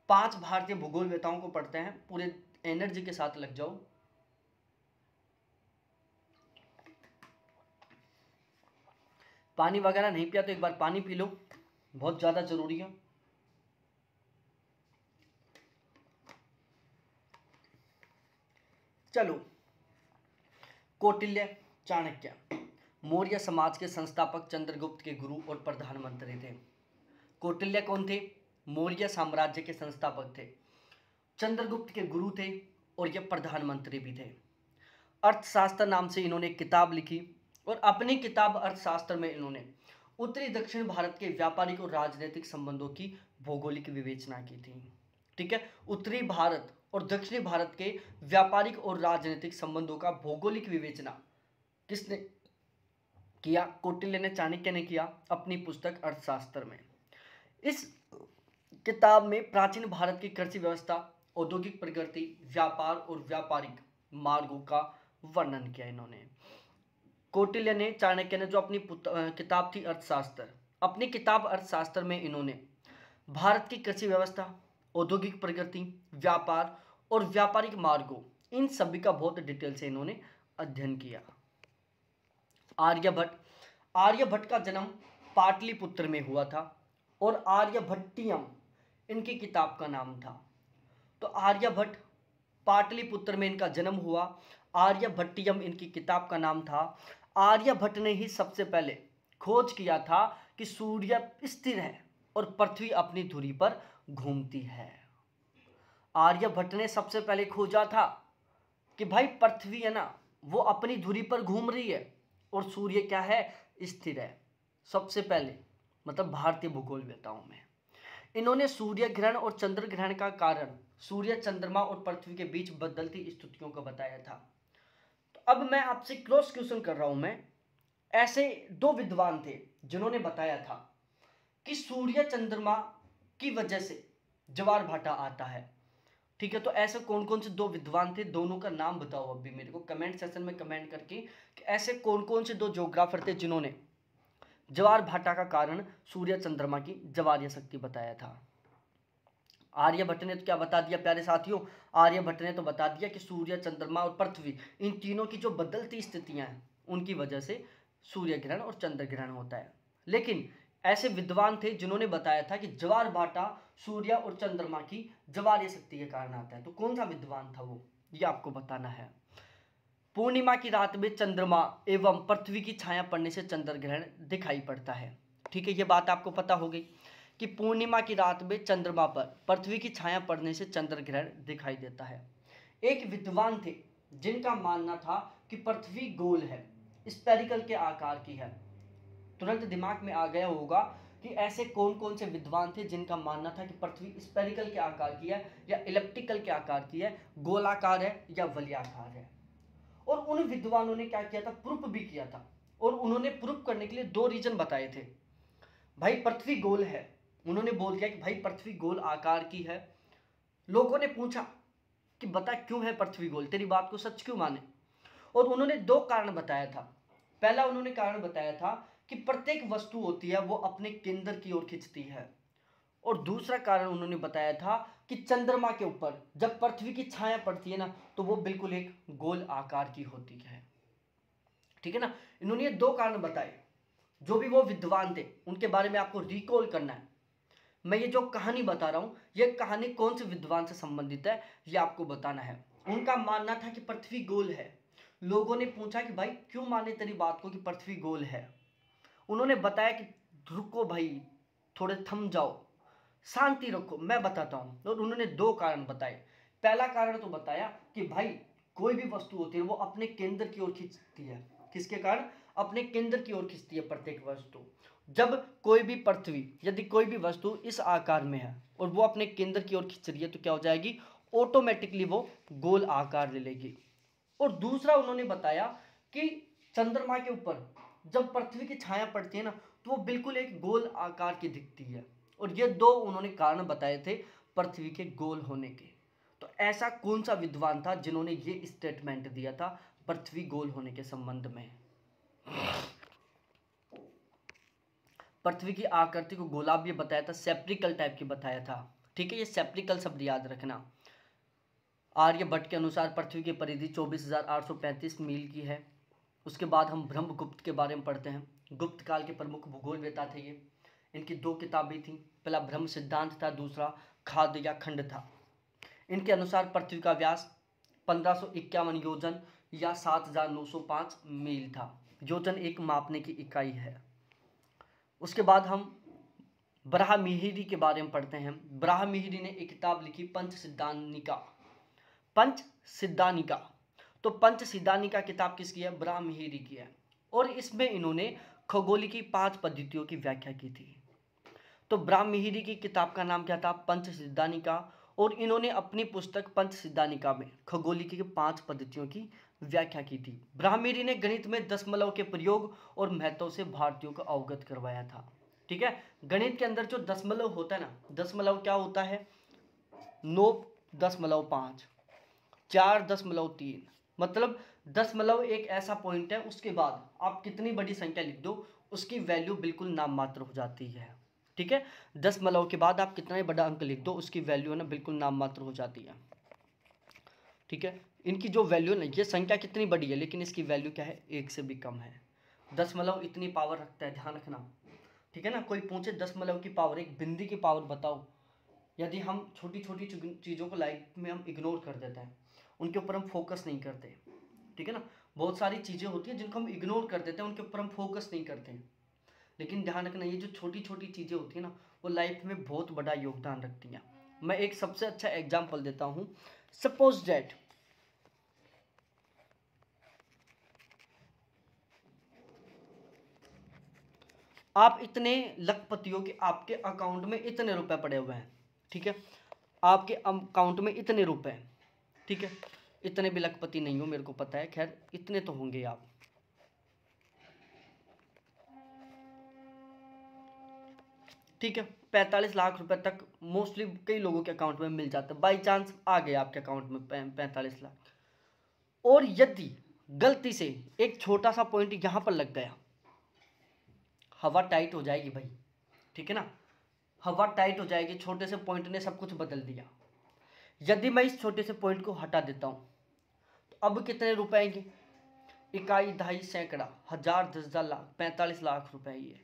5 भारतीय भूगोलवेताओं को पढ़ते हैं। पूरे एनर्जी के साथ लग जाओ। पानी वगैरह नहीं पिया तो एक बार पानी पी लो, बहुत ज्यादा जरूरी है। चलो, कौटिल्य चाणक्य मौर्य समाज के संस्थापक, चंद्रगुप्त के गुरु और प्रधानमंत्री थे। कौटिल्य कौन थे? मौर्य साम्राज्य के संस्थापक थे, चंद्रगुप्त के गुरु थे और ये प्रधानमंत्री भी थे। अर्थशास्त्र नाम से इन्होंने एक किताब लिखी और अपनी किताब अर्थशास्त्र में इन्होंने उत्तरी दक्षिण भारत के व्यापारिक और राजनीतिक संबंधों की भौगोलिक विवेचना की थी। ठीक है, उत्तरी भारत और दक्षिणी भारत के व्यापारिक और राजनीतिक संबंधों का भौगोलिक विवेचना किसने किया? कौटिल्य ने, चाणक्य ने किया अपनी पुस्तक अर्थशास्त्र में। इस किताब में प्राचीन भारत की कृषि व्यवस्था, औद्योगिक प्रगति, व्यापार और व्यापारिक मार्गों का वर्णन किया इन्होंने। कौटिल्य ने, चाणक्य ने जो अपनी किताब थी अर्थशास्त्र, अपनी किताब अर्थशास्त्र में इन्होंने भारत की कृषि व्यवस्था, औद्योगिक प्रगति, व्यापार और व्यापारिक मार्गों, इन सभी का बहुत डिटेल से इन्होंने अध्ययन किया। आर्यभट्ट, आर्यभट्ट का जन्म पाटलिपुत्र में हुआ था और आर्यभट्टियम इनकी किताब का नाम था। तो आर्यभट्ट, पाटलिपुत्र में इनका जन्म हुआ, आर्यभट्टियम इनकी किताब का नाम था। आर्यभट्ट ने ही सबसे पहले खोज किया था कि सूर्य स्थिर है और पृथ्वी अपनी धुरी पर घूमती है। आर्यभट्ट ने सबसे पहले खोजा था कि भाई पृथ्वी है ना, वो अपनी धुरी पर घूम रही है और सूर्य क्या है? स्थिर है। सबसे पहले, मतलब भारतीय भूगोलवेताओं में इन्होंने सूर्य ग्रहण और चंद्र ग्रहण का कारण सूर्य, चंद्रमा और पृथ्वी के बीच बदलती स्थितियों को बताया था। तो अब मैं आपसे क्रॉस क्वेश्चन कर रहा हूं। मैं ऐसे 2 विद्वान थे जिन्होंने बताया था कि सूर्य चंद्रमा की वजह से ज्वार भाटा आता है। ठीक है, तो ऐसे कौन कौन से 2 विद्वान थे? दोनों का नाम बताओ अभी मेरे को कमेंट सेक्शन में कमेंट करके कि ऐसे कौन कौन से 2 ज्योग्राफर थे जिन्होंने ज्वार भाटा का कारण सूर्य चंद्रमा की ज्वारीय शक्ति बताया था। आर्यभट्ट ने तो क्या बता दिया प्यारे साथियों? आर्यभट्ट ने तो बता दिया कि सूर्य, चंद्रमा और पृथ्वी, इन तीनों की जो बदलती स्थितियां हैं उनकी वजह से सूर्य ग्रहण और चंद्र ग्रहण होता है। लेकिन ऐसे विद्वान थे जिन्होंने बताया था कि ज्वार भाटा सूर्य और चंद्रमा की ज्वारीय शक्ति के कारण आता है। तो कौन सा विद्वान था वो, ये आपको बताना है। पूर्णिमा की रात में चंद्रमा एवं पृथ्वी की छाया पड़ने से चंद्र ग्रहण दिखाई पड़ता है। ठीक है, ये बात आपको पता हो गई कि पूर्णिमा की रात में चंद्रमा पर पृथ्वी की छाया पड़ने से चंद्र ग्रहण दिखाई देता है। एक विद्वान थे जिनका मानना था कि पृथ्वी गोल है, स्फेरिकल के आकार की है। तुरंत दिमाग में आ गया होगा कि ऐसे कौन कौन से विद्वान थे जिनका मानना था कि पृथ्वी स्फेरिकल के आकार की है या इलिप्टिकल के आकार की है, गोलाकार है या वलयाकार है। और उन विद्वानों ने क्या किया था, प्रूफ भी किया था। और उन्होंने प्रूफ करने के लिए दो रीजन बताए थे। भाई पृथ्वी गोल है, उन्होंने बोल दिया कि भाई पृथ्वी गोल आकार की है। लोगों ने पूछा कि बता क्यों है पृथ्वी गोल, तेरी बात को सच क्यों माने। और उन्होंने दो कारण बताया था। पहला उन्होंने कारण बताया था कि प्रत्येक वस्तु होती है वो अपने केंद्र की ओर खींचती है। और दूसरा कारण उन्होंने बताया था कि चंद्रमा के ऊपर जब पृथ्वी की छाया पड़ती है ना तो वो बिल्कुल एक गोल आकार की होती है। ठीक है ना, इन्होंने ये दो कारण बताए। जो भी वो विद्वान थे उनके बारे में आपको रिकॉल करना है। मैं ये जो कहानी बता रहा हूं ये कहानी कौन से विद्वान से संबंधित है ये आपको बताना है। उनका मानना था कि पृथ्वी गोल है। लोगों ने पूछा कि भाई क्यों माने तेरी बात को कि पृथ्वी गोल है। उन्होंने बताया कि रुको भाई, थोड़े थम जाओ, शांति रखो, मैं बताता हूं। और उन्होंने दो कारण बताए। पहला कारण तो बताया कि भाई कोई भी वस्तु होती है वो अपने केंद्र की ओर खींचती है। किसके कारण, अपने केंद्र की ओर खींचती है प्रत्येक वस्तु। जब कोई भी पृथ्वी, यदि कोई भी वस्तु इस आकार में है और वो अपने केंद्र की ओर खींच रही है तो क्या हो जाएगी, ऑटोमेटिकली वो गोल आकार ले लेगी। और दूसरा उन्होंने बताया कि चंद्रमा के ऊपर जब पृथ्वी की छाया पड़ती है ना तो वो बिल्कुल एक गोल आकार की दिखती है। और ये दो उन्होंने कारण बताए थे पृथ्वी के गोल होने के। तो ऐसा कौन सा विद्वान था जिन्होंने ये स्टेटमेंट दिया था पृथ्वी गोल होने के संबंध में। पृथ्वी की आकृति को गोलाभ बताया था, सेप्टिकल टाइप की बताया था। ठीक है, ये सेप्टिकल शब्द याद रखना। आर्यभट्ट के अनुसार पृथ्वी की परिधि 24,835 मील की है। उसके बाद हम ब्रह्मगुप्त के बारे में पढ़ते हैं। गुप्त काल के प्रमुख भूगोलवेता थे ये। इनकी दो किताबें थीं, पहला ब्रह्म सिद्धांत था, दूसरा खाद या खंड था। इनके अनुसार पृथ्वी का व्यास 1551 योजन या 7,905 मील था। योजन एक मापने की इकाई है। उसके बाद हम ब्राह्मीहिरी के बारे में पढ़ते हैं। ब्राह्मीहिरी ने एक किताब लिखी पंच सिद्धानिका। पंच सिद्धानिका, तो पंच सिद्धानिका किताब किसकी है, ब्राह्मीहिरी की है। और इसमें इन्होंने खगोली की 5 पद्धतियों की व्याख्या की थी। तो ब्राह्मीहिरी की किताब का नाम क्या था, पंच सिद्धानिका। और इन्होंने अपनी पुस्तक पंच सिद्धानिका में खगोली की 5 पद्धतियों की व्याख्या की थी। ब्राह्मीहिरी ने गणित में दशमलव के प्रयोग और महत्व से भारतीयों को अवगत करवाया था। ठीक है, गणित के अंदर जो दशमलव होता है ना, दशमलव क्या होता है, 9.5, 4.3, मतलब दशमलव एक ऐसा पॉइंट है उसके बाद आप कितनी बड़ी संख्या लिख दो उसकी वैल्यू बिल्कुल नाम मात्र हो जाती है। ठीक है, दशमलव के बाद आप कितना ही बड़ा अंक लिख दो उसकी वैल्यू है ना बिल्कुल नाम मात्र हो जाती है। ठीक है, इनकी जो वैल्यू ना, ये संख्या कितनी बड़ी है लेकिन इसकी वैल्यू क्या है, 1 से भी कम है। दशमलव इतनी पावर रखता है, ध्यान रखना। ठीक है ना, कोई पूछे दशमलव की पावर, एक बिंदी की पावर बताओ, यदि हम छोटी छोटी चीज़ों को लाइफ में हम इग्नोर कर देते हैं, उनके ऊपर हम फोकस नहीं करते। ठीक है ना, बहुत सारी चीज़ें होती हैं जिनको हम इग्नोर कर देते हैं, उनके ऊपर हम फोकस नहीं करते हैं। लेकिन ध्यान रखना, ये जो छोटी छोटी चीज़ें होती हैं ना वो लाइफ में बहुत बड़ा योगदान रखती हैं। मैं एक सबसे अच्छा एग्जाम्पल देता हूँ। सपोज दैट आप इतने लखपति हो कि आपके अकाउंट में इतने रुपए पड़े हुए हैं। ठीक है, आपके अकाउंट में इतने रुपए, ठीक है, इतने भी लखपति नहीं हो मेरे को पता है, खैर इतने तो होंगे आप। ठीक है, 45 लाख रुपए तक मोस्टली कई लोगों के अकाउंट में मिल जाता है। बाई चांस आ गए आपके अकाउंट में 45 लाख, और यदि गलती से एक छोटा सा पॉइंट यहां पर लग गया, हवा टाइट हो जाएगी भाई। ठीक है ना, हवा टाइट हो जाएगी, छोटे से पॉइंट ने सब कुछ बदल दिया। यदि मैं इस छोटे से पॉइंट को हटा देता हूं तो अब कितने रुपए आएंगे, इकाई, दहाई, सैकड़ा, हजार, 10,000, लाख, 45 लाख रुपए ये।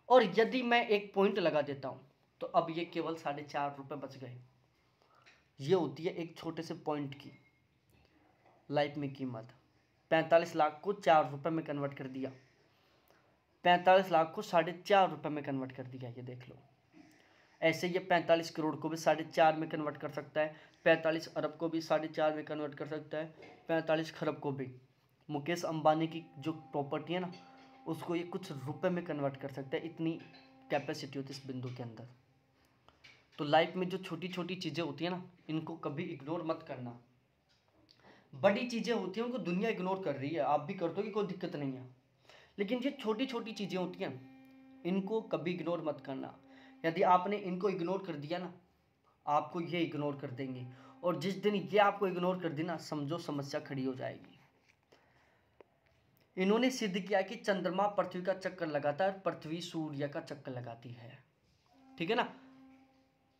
और यदि मैं एक पॉइंट लगा देता हूं तो अब ये केवल 4.5 रुपए बच गए। ये होती है एक छोटे से पॉइंट की लाइफ में कीमत। 45 लाख को 4 रुपए में कन्वर्ट कर दिया, 45 लाख को 4.5 रुपए में कन्वर्ट कर दिया, ये देख लो। ऐसे ये 45 करोड़ को भी 4.5 में कन्वर्ट कर सकता है, 45 अरब को भी 4.5 में कन्वर्ट कर सकता है, 45 खरब को भी। मुकेश अंबानी की जो प्रॉपर्टी है ना, उसको ये कुछ रुपए में कन्वर्ट कर सकता है, इतनी कैपेसिटी होती है इस बिंदु के अंदर। तो लाइफ में जो छोटी छोटी चीज़ें होती है ना, इनको कभी इग्नोर मत करना। बड़ी चीज़ें होती हैं उनको दुनिया इग्नोर कर रही है, आप भी कर दोगे, कोई दिक्कत नहीं है, लेकिन ये छोटी छोटी चीज़ें होती हैं, इनको कभी इग्नोर मत करना। यदि आपने इनको इग्नोर कर दिया ना, आपको ये इग्नोर कर देंगे, और जिस दिन ये आपको इग्नोर कर दी ना, समझो समस्या खड़ी हो जाएगी। इन्होंने सिद्ध किया कि चंद्रमा पृथ्वी का चक्कर लगाता है, पृथ्वी सूर्य का चक्कर लगाती है, ठीक है ना।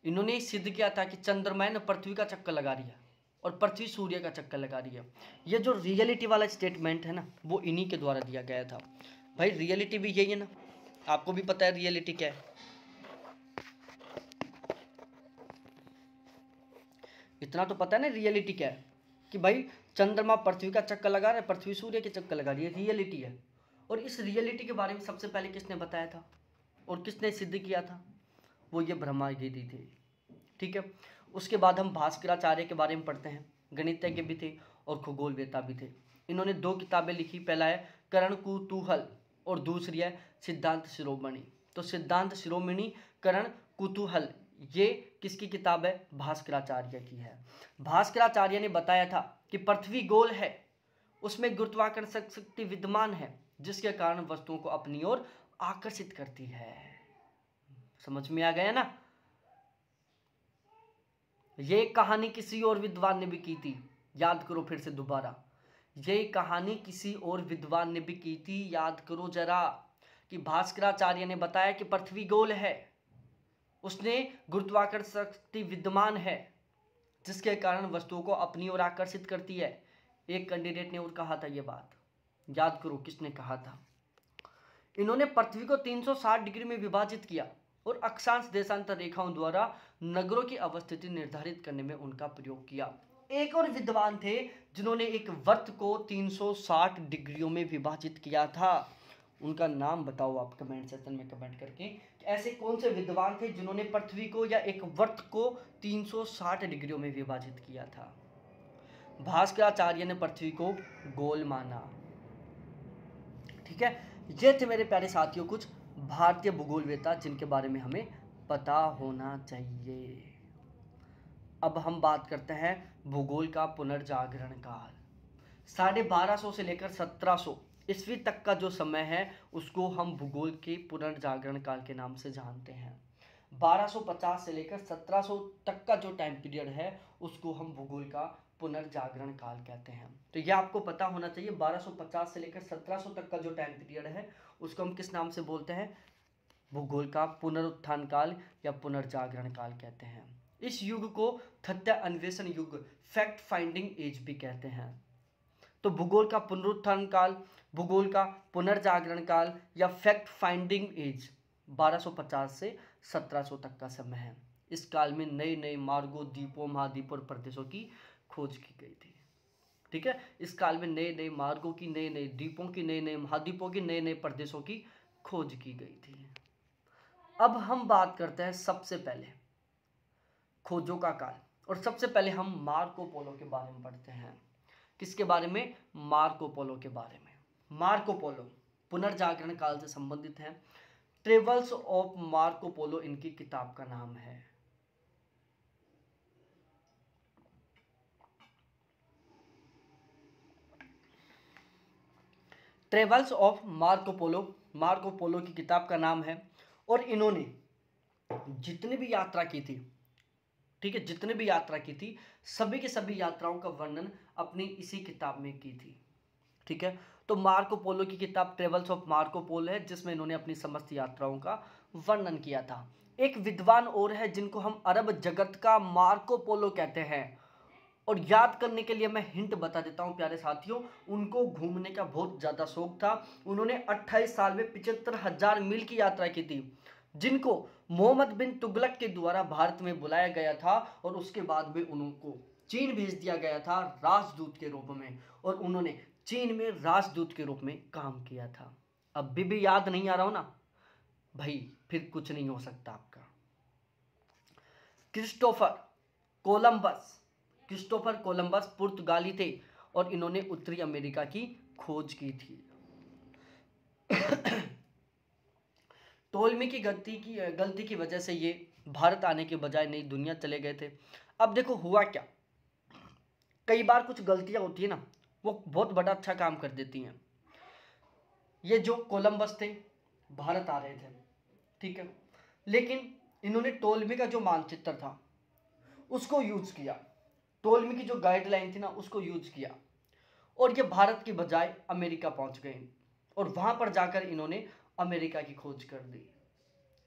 इन्होंने सिद्ध किया था कि चंद्रमा ने पृथ्वी का चक्कर लगा रही है और पृथ्वी सूर्य का चक्कर लगा रही है। ये जो रियलिटी वाला स्टेटमेंट है ना, वो इन्हीं के द्वारा दिया गया था। भाई रियलिटी भी यही है ना, आपको भी पता है रियलिटी क्या है। इतना तो पता है ना रियलिटी क्या है, कि भाई चंद्रमा पृथ्वी का चक्कर लगा रहा है, पृथ्वी सूर्य के चक्कर लगा रही है, रियलिटी है। और इस रियलिटी के बारे में सबसे पहले किसने बताया था और किसने सिद्ध किया था? वो ये ब्रह्मागिरि थे, ठीक है। उसके बाद हम भास्कराचार्य के बारे में पढ़ते हैं, गणितज्ञ भी थे और खगोलवेत्ता भी थे। इन्होंने 2 किताबें लिखी, पहला है करण कुतूहल और दूसरी है सिद्धांत शिरोमणि। तो सिद्धांत शिरोमणि, करण कुतूहल, ये किसकी किताब है? भास्कराचार्य की है। भास्कराचार्य ने बताया था कि पृथ्वी गोल है, उसमें गुरुत्वाकर्षण शक्ति विद्यमान है, जिसके कारण वस्तुओं को अपनी ओर आकर्षित करती है। समझ में आ गया ना? ये कहानी किसी और विद्वान ने भी की थी, याद करो फिर से दोबारा, ये कहानी किसी और विद्वान ने भी की थी, याद करो जरा, कि भास्कराचार्य ने बताया कि पृथ्वी गोल है, उसने गुरुत्वाकर्षण शक्ति विद्यमान है, जिसके कारण वस्तुओं को अपनी ओर आकर्षित करती है। एक कैंडिडेट ने और कहा था ये बात, याद करो किसने कहा था। इन्होंने पृथ्वी को 360 डिग्री में विभाजित किया और अक्षांश देशांतर रेखाओं द्वारा नगरों की अवस्थिति निर्धारित करने में उनका प्रयोग किया। एक और विद्वान थे जिन्होंने एक वर्त को 360 डिग्रियों में विभाजित किया था, उनका नाम बताओ आप कमेंट सेक्शन में कमेंट करके, कि ऐसे कौन से विद्वान थे जिन्होंने पृथ्वी को या एक वर्त को 360 डिग्रियों में विभाजित किया था। भास्कराचार्य ने पृथ्वी को गोल माना, ठीक है। ये थे मेरे प्यारे साथियों कुछ भारतीय भूगोलवेत्ता जिनके बारे में हमें पता होना चाहिए। अब हम बात करते हैं भूगोल का पुनर्जागरण काल। 1250 से लेकर 1700 ईस्वी तक का जो समय है उसको हम भूगोल के पुनर्जागरण काल के नाम से जानते हैं। 1250 से लेकर 1700 तक का जो टाइम पीरियड है उसको हम भूगोल का पुनर्जागरण काल कहते हैं। तो ये आपको पता होना चाहिए, 1250 से लेकर 1700 तक का जो टाइम पीरियड है उसको हम किस नाम से बोलते हैं? भूगोल का पुनरुत्थान काल या पुनर्जागरण काल कहते हैं। इस युग को तथ्य अन्वेषण युग, फैक्ट फाइंडिंग एज भी कहते हैं। तो भूगोल का पुनरुत्थान काल, भूगोल का पुनर्जागरण काल या फैक्ट फाइंडिंग एज 1250 से 1700 तक का समय है। इस काल में नए नए मार्गों, द्वीपों, महाद्वीपों और प्रदेशों की खोज की गई थी, ठीक है। इस काल में नए नए मार्गों की, नए नए द्वीपों की, नए नए महाद्वीपों की, नए नए प्रदेशों की खोज की गई थी। अब हम बात करते हैं सबसे पहले खोजों का काल, और सबसे पहले हम मार्को पोलो के बारे में पढ़ते हैं। किसके बारे में? मार्को पोलो के बारे में। मार्को पोलो पुनर्जागरण काल से संबंधित है। ट्रेवल्स ऑफ मार्को पोलो इनकी किताब का नाम है। Travels of Marco Polo, Marco Polo की किताब का नाम है। और इन्होंने जितनी भी यात्रा की थी, ठीक है, जितने भी यात्रा की थी, सभी की सभी यात्राओं का वर्णन अपनी इसी किताब में की थी, ठीक है। तो मार्को पोलो की किताब ट्रेवल्स ऑफ मार्को पोलो है, जिसमें इन्होंने अपनी समस्त यात्राओं का वर्णन किया था। एक विद्वान और है जिनको हम अरब जगत का मार्को पोलो कहते हैं, और याद करने के लिए मैं हिंट बता देता हूं प्यारे साथियों, उनको घूमने का बहुत ज़्यादा शौक था। उन्होंने 28 साल में 75,000 मील की यात्रा की थी, जिनको मोहम्मद बिन तुगलक के द्वारा भारत में बुलाया गया था, और उसके बाद में उनको चीन भेज दिया गया था राजदूत के रूप में, और उन्होंने चीन में राजदूत के रूप में काम किया था। अब भी याद नहीं आ रहा हो ना भाई, फिर कुछ नहीं हो सकता आपका। क्रिस्टोफर कोलंबस पुर्तगाली थे और इन्होंने उत्तरी अमेरिका की खोज की थी। टोलमी की गलती की वजह से ये भारत आने के बजाय नई दुनिया चले गए थे। अब देखो हुआ क्या, कई बार कुछ गलतियां होती है ना, वो बहुत बड़ा अच्छा काम कर देती हैं। ये जो कोलंबस थे भारत आ रहे थे, ठीक है, लेकिन इन्होंने टोलमी का जो मानचित्र था उसको यूज किया, टोलमी की जो गाइडलाइन थी ना उसको यूज किया, और ये भारत की बजाय अमेरिका पहुंच गए और वहां पर जाकर इन्होंने अमेरिका की खोज कर दी।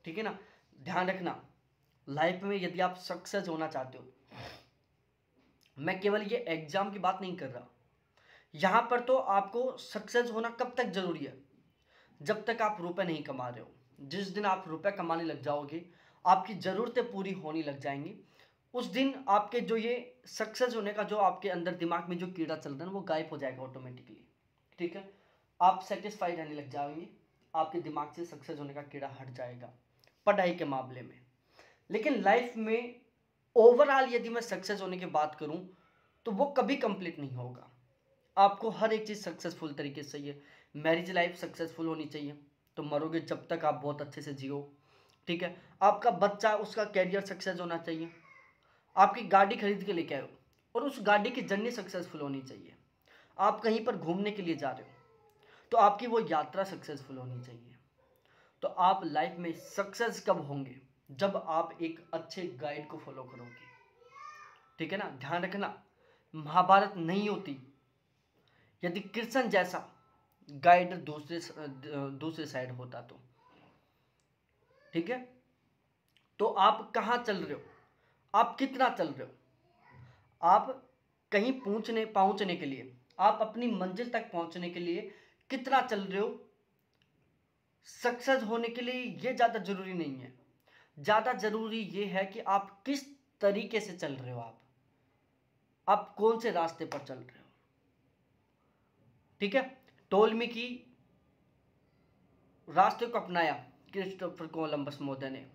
ठीक है ना, ध्यान रखना लाइफ में यदि आप सक्सेस होना चाहते हो, मैं केवल ये एग्जाम की बात नहीं कर रहा, यहां पर तो आपको सक्सेस होना कब तक जरूरी है, जब तक आप रुपए नहीं कमा रहे हो। जिस दिन आप रुपए कमाने लग जाओगे, आपकी ज़रूरतें पूरी होने लग जाएंगी, उस दिन आपके जो ये सक्सेस होने का जो आपके अंदर दिमाग में जो कीड़ा चल रहा है ना वो गायब हो जाएगा ऑटोमेटिकली। ठीक है, आप सेटिस्फाइड रहने लग जाएंगे, आपके दिमाग से सक्सेस होने का कीड़ा हट जाएगा पढ़ाई के मामले में। लेकिन लाइफ में ओवरऑल यदि मैं सक्सेस होने की बात करूं तो वो कभी कंप्लीट नहीं होगा। आपको हर एक चीज़ सक्सेसफुल तरीके से चाहिए। मैरिज लाइफ सक्सेसफुल होनी चाहिए, तो मरोगे जब तक आप बहुत अच्छे से जियो। ठीक है, आपका बच्चा उसका कैरियर सक्सेस होना चाहिए, आपकी गाड़ी खरीद के लेके आए हो और उस गाड़ी की जर्नी सक्सेसफुल होनी चाहिए। आप कहीं पर घूमने के लिए जा रहे हो तो आपकी वो यात्रा सक्सेसफुल होनी चाहिए। तो आप लाइफ में सक्सेस कब होंगे, जब आप एक अच्छे गाइड को फॉलो करोगे। ठीक है ना, ध्यान रखना महाभारत नहीं होती यदि कृष्ण जैसा गाइड दूसरे साइड होता तो। ठीक है, तो आप कहाँ चल रहे हो, आप कितना चल रहे हो, आप कहीं पहुंचने के लिए, आप अपनी मंजिल तक पहुंचने के लिए कितना चल रहे हो। सक्सेस होने के लिए ये ज़्यादा जरूरी नहीं है, ज़्यादा जरूरी ये है कि आप किस तरीके से चल रहे हो, आप कौन से रास्ते पर चल रहे हो। ठीक है, टोलमी की रास्ते को अपनाया क्रिस्टोफर कोलंबस महोदय ने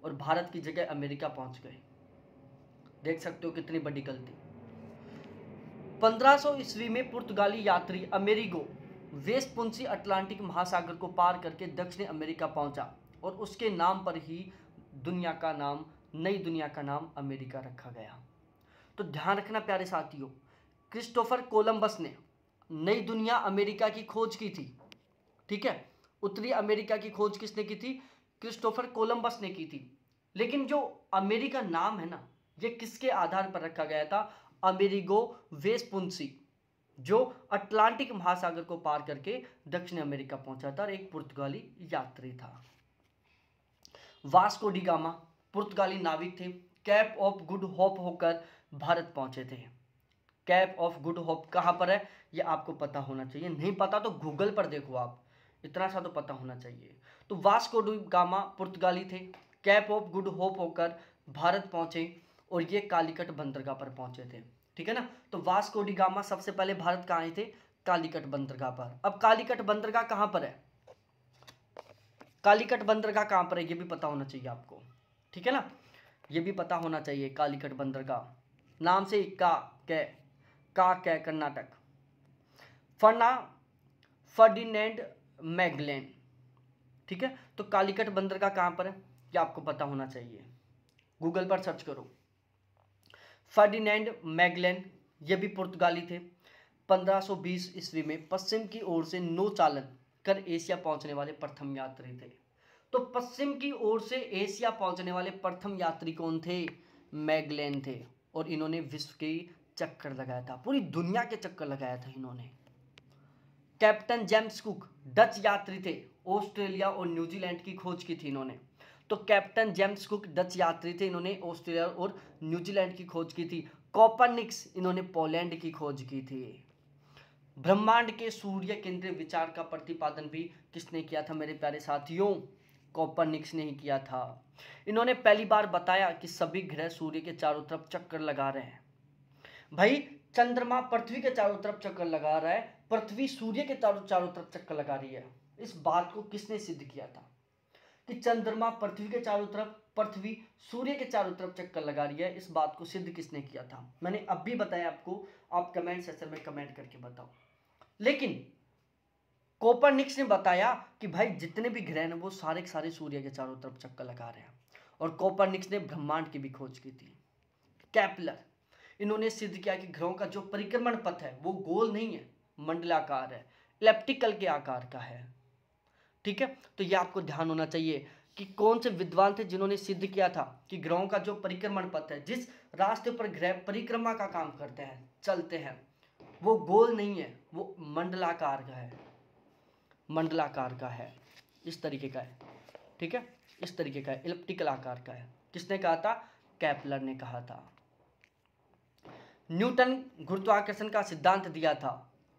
और भारत की जगह अमेरिका पहुंच गए। देख सकते हो कितनी बड़ी गलती। 1500 ईस्वी में पुर्तगाली यात्री अमेरिगो वेस्पुंसी अटलांटिक महासागर को पार करके दक्षिण अमेरिका पहुंचा और उसके नाम पर ही नई दुनिया का नाम अमेरिका रखा गया। तो ध्यान रखना प्यारे साथियों, क्रिस्टोफर कोलंबस ने नई दुनिया अमेरिका की खोज की थी। ठीक है, उत्तरी अमेरिका की खोज किसने की थी, क्रिस्टोफर कोलंबस ने की थी। लेकिन जो अमेरिका नाम है ना, ये किसके आधार पर रखा गया था, अमेरिगो वेस्पुंसी, जो अटलांटिक महासागर को पार करके दक्षिण अमेरिका पहुंचा था और एक पुर्तगाली यात्री था। वास्को डी गामा पुर्तगाली नाविक थे, कैप ऑफ गुड होप होकर भारत पहुंचे थे। कैप ऑफ गुड होप कहां पर है ये आपको पता होना चाहिए, नहीं पता तो गूगल पर देखो, आप इतना सा तो पता होना चाहिए। तो वास्को डी गामा पुर्तगाली थे, कैप ऑफ गुड होप होकर भारत पहुंचे और ये कालीकट बंदरगाह पर पहुंचे थे। ठीक है ना, तो वास्को डी गामा सबसे पहले भारत कहाँ आए थे, कालीकट बंदरगाह पर। अब कालीकट बंदरगाह कहाँ पर है, कालीकट बंदरगाह कहाँ पर है ये भी पता होना चाहिए आपको। ठीक है ना, ये भी पता होना चाहिए। कालीकट बंदरगाह नाम से कर्नाटक। Ferdinand Magellan. ठीक है, तो कालीकट बंदरगाह कहाँ पर है ये आपको पता होना चाहिए, गूगल पर सर्च करो। फर्डिनेंड मैगलेन ये भी पुर्तगाली थे, 1520 ईस्वी में पश्चिम की ओर से नौ चालन कर एशिया पहुंचने वाले प्रथम यात्री थे। तो पश्चिम की ओर से एशिया पहुंचने वाले प्रथम यात्री कौन थे, मैगलेन थे, और इन्होंने विश्व के चक्कर लगाया था, पूरी दुनिया के चक्कर लगाया था इन्होंने। कैप्टन जेम्स कुक डच यात्री थे, ऑस्ट्रेलिया और न्यूजीलैंड की खोज की थी इन्होंने। तो कैप्टन जेम्स कुक डच यात्री थे, इन्होंने ऑस्ट्रेलिया और न्यूजीलैंड की खोज की थी। कोपरनिकस इन्होंने पोलैंड की खोज की थी। ब्रह्मांड के सूर्य केंद्रीय विचार का प्रतिपादन भी किसने किया था मेरे प्यारे साथियों, कोपरनिकस ने ही किया था। इन्होंने पहली बार बताया कि सभी ग्रह सूर्य के चारों तरफ चक्कर लगा रहे हैं। भाई चंद्रमा पृथ्वी के चारों तरफ चक्कर लगा रहा है, पृथ्वी सूर्य के चारों तरफ चक्कर लगा रही है। इस बात को किसने सिद्ध किया था कि चंद्रमा पृथ्वी के चारों तरफ, पृथ्वी सूर्य के चारों तरफ चक्कर लगा रही है, इस बात को सिद्ध किसने किया था? मैंने अब भी बताया आपको, आप कमेंट सेक्शन में कमेंट करके बताओ। लेकिन कोपरनिकस ने बताया कि भाई जितने भी ग्रह हैं वो सारे के सारे सूर्य के चारों तरफ चक्कर लगा रहे हैं। और कोपरनिकस ने ब्रह्मांड की भी खोज की थी। केपलर, इन्होंने सिद्ध किया कि ग्रहों का जो परिक्रमण पथ है वो गोल नहीं है, मंडलाकार है, इलिप्टिकल के आकार का है। ठीक है, तो ये आपको ध्यान होना चाहिए कि कौन से विद्वान थे जिन्होंने सिद्ध किया था कि ग्रहों का जो परिक्रमण पथ है, जिस रास्ते पर ग्रह परिक्रमा का काम करते हैं, चलते हैं, वो गोल नहीं है, वो मंडलाकार का है, मंडलाकार का है, इस तरीके का है। ठीक है, इस तरीके का है, इलिप्टिकल आकार का है। किसने कहा था? केपलर ने कहा था। न्यूटन गुरुत्वाकर्षण का सिद्धांत दिया था।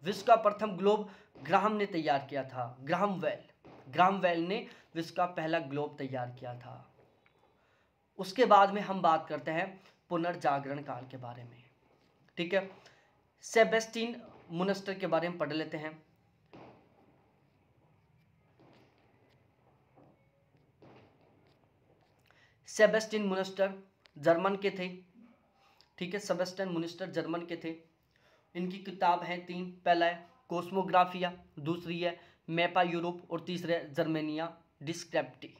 विश्व का प्रथम ग्लोब ग्राहम ने तैयार किया था। ग्राहम बेल ने विश्व का पहला ग्लोब तैयार किया था। उसके बाद में हम बात करते हैं पुनर्जागरण काल के बारे में। ठीक है, सेबेस्टिन मुनस्टर के बारे में पढ़ लेते हैं। सेबेस्टिन मुनस्टर जर्मन के थे। ठीक है, सेबेस्टिन मुनस्टर जर्मन के थे। इनकी किताब है 3, पहला है कोस्मोग्राफिया, दूसरी है मैपा यूरोप और तीसरा है जर्मेनिया डिस्क्रिप्टी।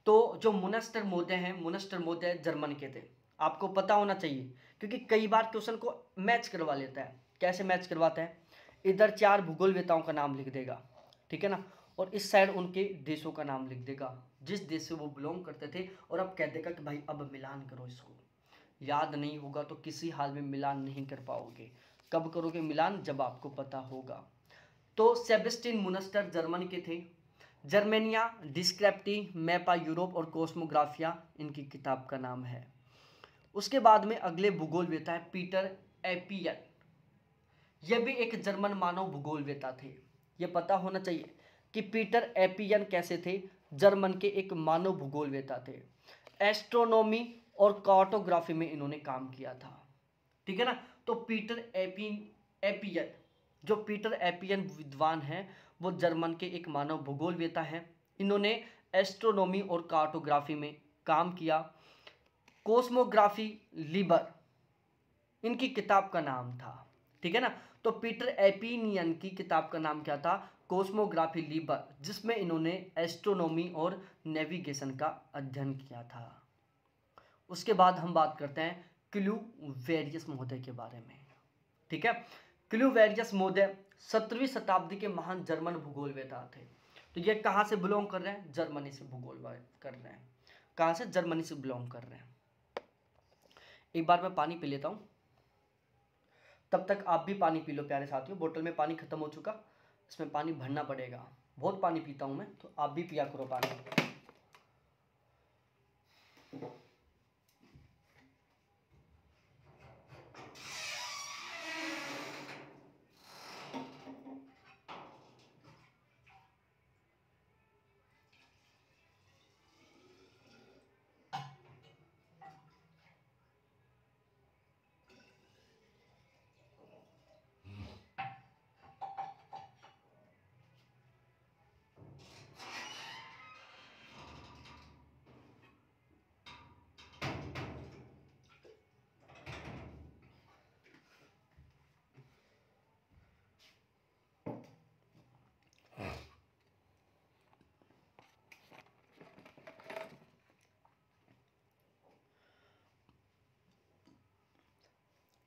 तो जो मुनस्टर महोदय हैं, मुनस्टर महोदय जर्मन के थे, आपको पता होना चाहिए, क्योंकि कई बार क्वेश्चन को मैच करवा लेता है। कैसे मैच करवाता है? इधर 4 भूगोलवेताओं का नाम लिख देगा, ठीक है ना, और इस साइड उनके देशों का नाम लिख देगा, जिस देश से वो बिलोंग करते थे, और अब कह देगा कि भाई अब मिलान करो इसको। याद नहीं होगा तो किसी हाल में मिलान नहीं कर पाओगे। कब करोगे मिलान? जब आपको पता होगा। तो सेबेस्टिन मुनस्टर जर्मन के थे। जर्मेनिया डिस्क्रिप्टी, मैपा यूरोप और कोस्मोग्राफिया इनकी किताब का नाम है। उसके बाद में अगले भूगोलवेता है पीटर एपियन। यह भी एक जर्मन मानव भूगोलवेता थे। यह पता होना चाहिए कि पीटर एपियन कैसे थे। जर्मन के एक मानव भूगोलवेता थे। एस्ट्रोनॉमी और कार्टोग्राफी में इन्होंने काम किया था। ठीक है ना, तो पीटर एपियन, जो पीटर एपियन विद्वान हैं, वो जर्मन के एक मानव भूगोलवेता हैं। इन्होंने एस्ट्रोनॉमी और कार्टोग्राफी में काम किया। कोस्मोग्राफी लीबर इनकी किताब का नाम था। ठीक है ना, तो पीटर एपियन की किताब का नाम क्या था? कोस्मोग्राफी लीबर, जिसमें इन्होंने एस्ट्रोनॉमी और नेविगेशन का अध्ययन किया था। उसके बाद हम बात करते हैं क्लूवेरियस महोदय के बारे में। ठीक है, क्लूवेरियस महोदय 17वीं शताब्दी के महान जर्मन भूगोलवेता थे। तो ये कहाँ से बिलोंग कर रहे हैं? जर्मनी से भूगोल कर रहे हैं। कहाँ से? जर्मनी से बिलोंग कर रहे हैं। एक बार मैं पानी पी लेता हूँ, तब तक आप भी पानी पी लो प्यारे साथियों। बोतल में पानी खत्म हो चुका, इसमें पानी भरना पड़ेगा। बहुत पानी पीता हूँ मैं, तो आप भी पिया करो पानी।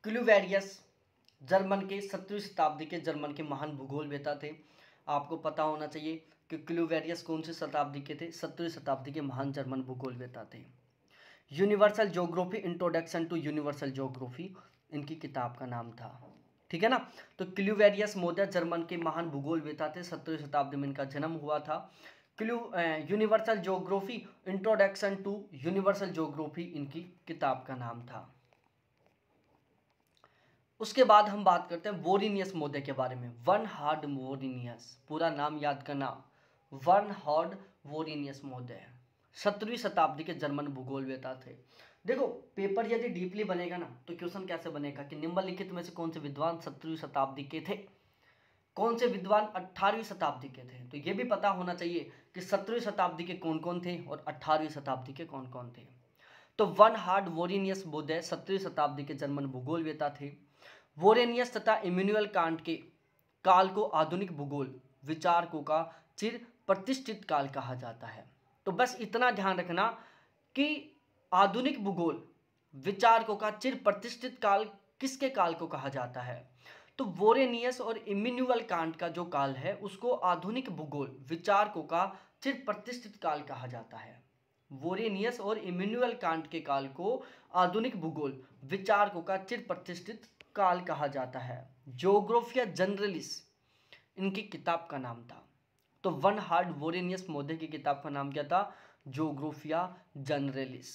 क्लूवेरियस जर्मन के 17वीं शताब्दी के जर्मन के महान भूगोलवेता थे। आपको पता होना चाहिए कि क्लूवेरियस कौन सी शताब्दी के थे? 17वीं शताब्दी के महान जर्मन भूगोलवेता थे। Universal geography, introduction to universal geography इनकी किताब का नाम था। ठीक है ना, तो क्लूवेरियस महोदय जर्मन के महान भूगोलवेता थे। 17वीं शताब्दी में इनका जन्म हुआ था। Universal geography, introduction to universal geography इनकी किताब का नाम था। उसके बाद हम बात करते हैं वोरिनियस महोदय के बारे में। बर्नहार्ड वोरिनियस, पूरा नाम याद करना, बर्नहार्ड वोरिनियस महोदय 17वीं शताब्दी के जर्मन भूगोलवेता थे। देखो पेपर यदि डीपली बनेगा ना, तो क्वेश्चन कैसे बनेगा कि निम्नलिखित में से कौन से विद्वान 17वीं शताब्दी के थे? कौन से विद्वान 18वीं शताब्दी के थे? तो ये भी पता होना चाहिए कि 17वीं शताब्दी के कौन कौन थे और 18वीं शताब्दी के कौन कौन थे। तो बर्नहार्ड वोरेनियस बोधे 17वीं शताब्दी के जर्मन भूगोलवेता थे। वोरेनियस तथा इमैनुअल कांट के काल को आधुनिक भूगोल विचारकों का चिर प्रतिष्ठित काल कहा जाता है। तो बस इतना ध्यान रखना कि आधुनिक भूगोल विचारकों का चिर प्रतिष्ठित काल किसके काल को कहा जाता है? तो वोरेनियस और इमैनुअल कांट का जो काल है उसको आधुनिक भूगोल विचारकों का चिर प्रतिष्ठित काल कहा जाता है। वोरेनियस और इमैनुअल कांट के काल को आधुनिक भूगोल विचारकों का चिर प्रतिष्ठित काल कहा जाता है। ज्योग्राफिया जनरलिस इनकी किताब का नाम था। तो बर्नहार्ड वोरेनियस मोधे की किताब का नाम क्या था? ज्योग्राफिया जनरलिस।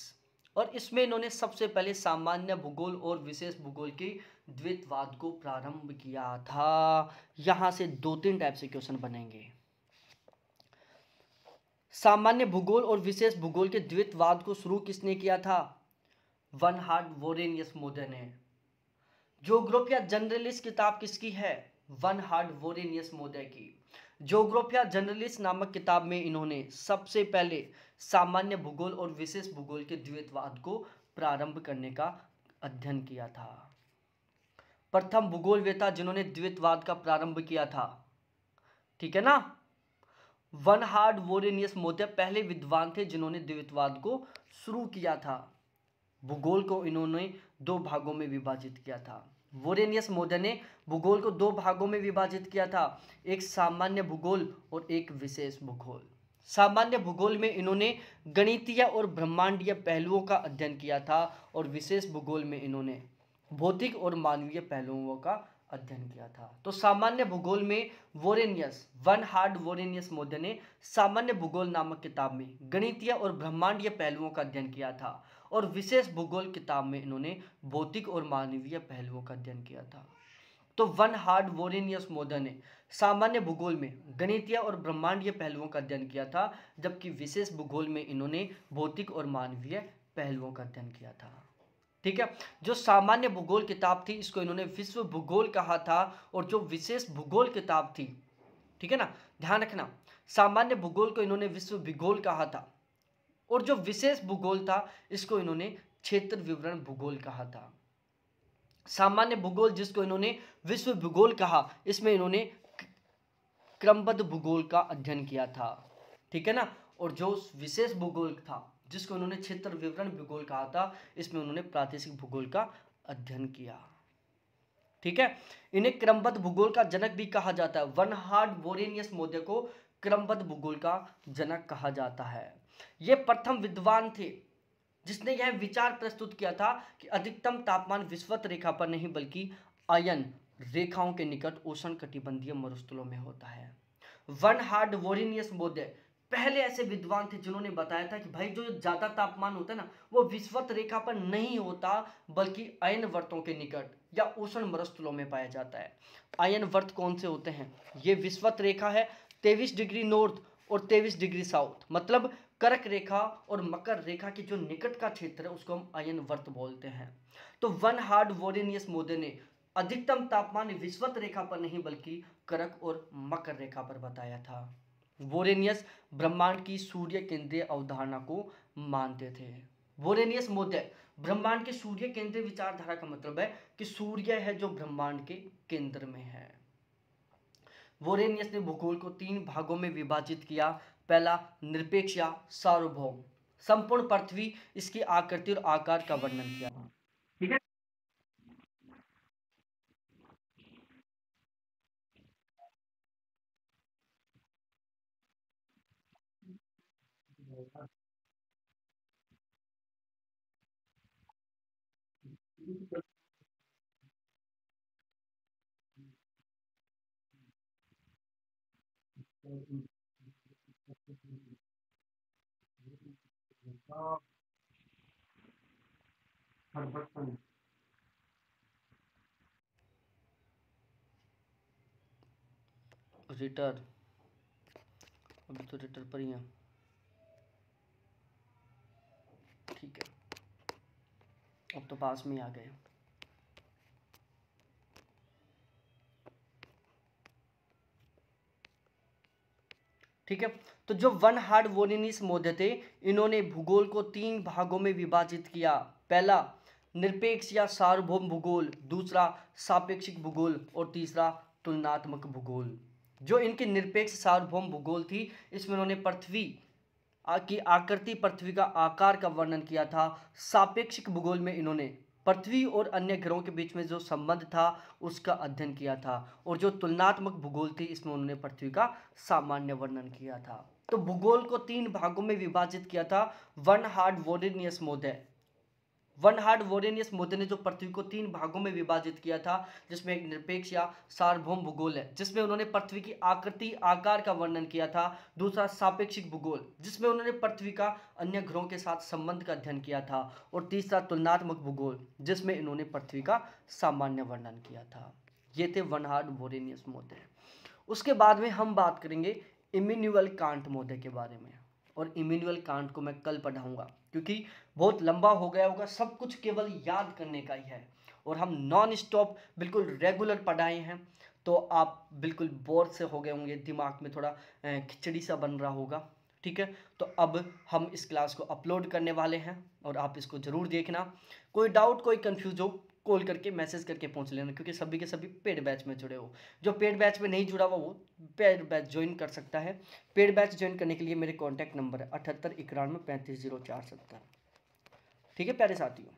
और इसमें इन्होंने सबसे पहले सामान्य भूगोल और विशेष भूगोल के द्वैतवाद को प्रारंभ किया था। यहां से 2-3 टाइप से क्वेश्चन बनेंगे। सामान्य भूगोल और विशेष भूगोल के द्वैतवाद को शुरू किसने किया था? बर्नहार्ड वोरेनियस मोधे ने। ज्योग्राफिया जनरलिस किताब किसकी है? बर्नहार्ड वोरेनियस मोधे की। ज्योग्राफिया जनरलिस नामक किताब में इन्होंने सबसे पहले सामान्य भूगोल और विशेष भूगोल के द्वैतवाद को प्रारंभ करने का अध्ययन किया था। प्रथम भूगोलवेता जिन्होंने द्वैतवाद का प्रारंभ किया था, ठीक है ना, बर्नहार्ड वोरेनियस मोधे पहले विद्वान थे जिन्होंने द्वैतवाद को शुरू किया था। भूगोल को इन्होंने 2 भागों में विभाजित किया था। वोरेनियस मोधे ने भूगोल को 2 भागों में विभाजित किया था, एक सामान्य भूगोल और एक विशेष भूगोल। सामान्य भूगोल में इन्होंने गणितीय और ब्रह्मांडीय पहलुओं का अध्ययन किया था और विशेष भूगोल में इन्होंने भौतिक और मानवीय पहलुओं का अध्ययन किया था। तो सामान्य भूगोल में वोरेनियस बर्नहार्ड वोरेनियस मोधे ने सामान्य भूगोल नामक किताब में गणितीय और ब्रह्मांडीय पहलुओं का अध्ययन किया था और विशेष भूगोल किताब में इन्होंने भौतिक और मानवीय पहलुओं का अध्ययन किया था। तो बर्नहार्ड वोरेनियस मोधे ने सामान्य भूगोल में गणितीय और ब्रह्मांडीय पहलुओं का अध्ययन किया था, जबकि विशेष भूगोल में इन्होंने भौतिक और मानवीय पहलुओं का अध्ययन किया था। ठीक है, जो सामान्य भूगोल किताब थी इसको इन्होंने विश्व भूगोल कहा था और जो विशेष भूगोल किताब थी, ठीक है ना, ध्यान रखना, सामान्य भूगोल को इन्होंने विश्व भूगोल कहा था और जो विशेष भूगोल था इसको इन्होंने क्षेत्र विवरण भूगोल कहा था। सामान्य भूगोल जिसको इन्होंने विश्व भूगोल कहा, इसमें इन्होंने क्रमबद्ध भूगोल का अध्ययन किया था, ठीक है ना, और जो विशेष भूगोल था जिसको उन्होंने क्षेत्र विवरण भूगोल कहा था, इसमें उन्होंने प्रादेशिक भूगोल का अध्ययन किया। ठीक है, इन्हें क्रमबद्ध भूगोल का जनक भी कहा जाता है। बर्नहार्ड वोरेनियस मोधे को क्रमबद्ध भूगोल का जनक कहा जाता है। ये प्रथम विद्वान थे जिसने यह विचार प्रस्तुत किया था कि अधिकतम तापमान विषुवत रेखा पर नहीं बल्कि आयन रेखाओं के निकट उष्ण कटिबंधीय मरुस्थलों में होता है। बर्नहार्ड वोरेनियस मोधे पहले ऐसे विद्वान थे जिन्होंने बताया था कि भाई जो ज्यादा तापमान होता है ना वो विषुवत रेखा पर नहीं होता बल्कि अयन वर्तों के निकट या उष्ण मरुस्थलों में पाया जाता है। अयन वर्त कौन से होते हैं? ये विषुवत रेखा है 23 डिग्री नॉर्थ और 23 डिग्री साउथ, मतलब कर्क रेखा और मकर रेखा के जो निकट का क्षेत्र है उसको हम अयन वर्त बोलते हैं। तो बर्नहार्ड वोरेनियस मोधे ने अधिकतम तापमान विषुवत रेखा पर नहीं बल्कि कर्क और मकर रेखा पर बताया था। वोरेनियस ब्रह्मांड की सूर्य केंद्रीय अवधारणा को मानते थे। वोरेनियस मोधे ब्रह्मांड के सूर्य केंद्रीय विचारधारा का मतलब है कि सूर्य है जो ब्रह्मांड के केंद्र में है। वोरेनियस ने भूगोल को 3 भागों में विभाजित किया। पहला निरपेक्ष या सार्वभौम, संपूर्ण पृथ्वी, इसकी आकृति और आकार का वर्णन किया। ठीक है, रिटर, अभी तो रिटर पर ही है। ठीक है, अब तो पास में ही आ गए। ठीक है। तो जो वन हार्ड वोनिनिस मोदे थे, इन्होंने भूगोल को 3 भागों में विभाजित किया। पहला निरपेक्ष या सार्वभौम भूगोल, दूसरा सापेक्षिक भूगोल और तीसरा तुलनात्मक भूगोल। जो इनकी निरपेक्ष सार्वभौम भूगोल थी, इसमें उन्होंने पृथ्वी की आकृति, पृथ्वी का आकार का वर्णन किया था। सापेक्षिक भूगोल में इन्होंने पृथ्वी और अन्य ग्रहों के बीच में जो संबंध था उसका अध्ययन किया था। और जो तुलनात्मक भूगोल थी, इसमें उन्होंने पृथ्वी का सामान्य वर्णन किया था। तो भूगोल को 3 भागों में विभाजित किया था वन हार्ड वोरेनियस मोदे। वन हार्ड वोरेनियस मोदे ने जो पृथ्वी को 3 भागों में विभाजित किया था, जिसमें एक निरपेक्ष या सार्वभौम भूगोल है जिसमें उन्होंने पृथ्वी की आकृति, आकार का वर्णन किया था। दूसरा सापेक्षिक भूगोल, जिसमें उन्होंने पृथ्वी का अन्य ग्रहों के साथ संबंध का अध्ययन किया था। और तीसरा तुलनात्मक भूगोल, जिसमें इन्होंने पृथ्वी का सामान्य वर्णन किया था। ये थे वन हार्ड वोरेनियस मोदे। उसके बाद में हम बात करेंगे इमैनुअल कांट मोदे के बारे में। और इमैनुअल कांट को मैं कल पढ़ाऊंगा, क्योंकि बहुत लंबा हो गया होगा, सब कुछ केवल याद करने का ही है और हम नॉन स्टॉप बिल्कुल रेगुलर पढ़ाए हैं। तो आप बिल्कुल बोर से हो गए होंगे, दिमाग में थोड़ा खिचड़ी सा बन रहा होगा। ठीक है, तो अब हम इस क्लास को अपलोड करने वाले हैं और आप इसको ज़रूर देखना। कोई डाउट, कोई कंफ्यूज हो, कॉल करके मैसेज करके पूछ लेना, क्योंकि सभी के सभी पेड बैच में जुड़े हो। जो पेड बैच में नहीं जुड़ा हुआ वो पेड बैच ज्वाइन कर सकता है। पेड बैच ज्वाइन करने के लिए मेरे कॉन्टैक्ट नंबर है 7891350370। ठीक है प्यारे साथियों,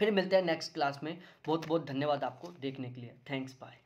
फिर मिलते हैं नेक्स्ट क्लास में। बहुत बहुत धन्यवाद आपको देखने के लिए। Thanks, bye.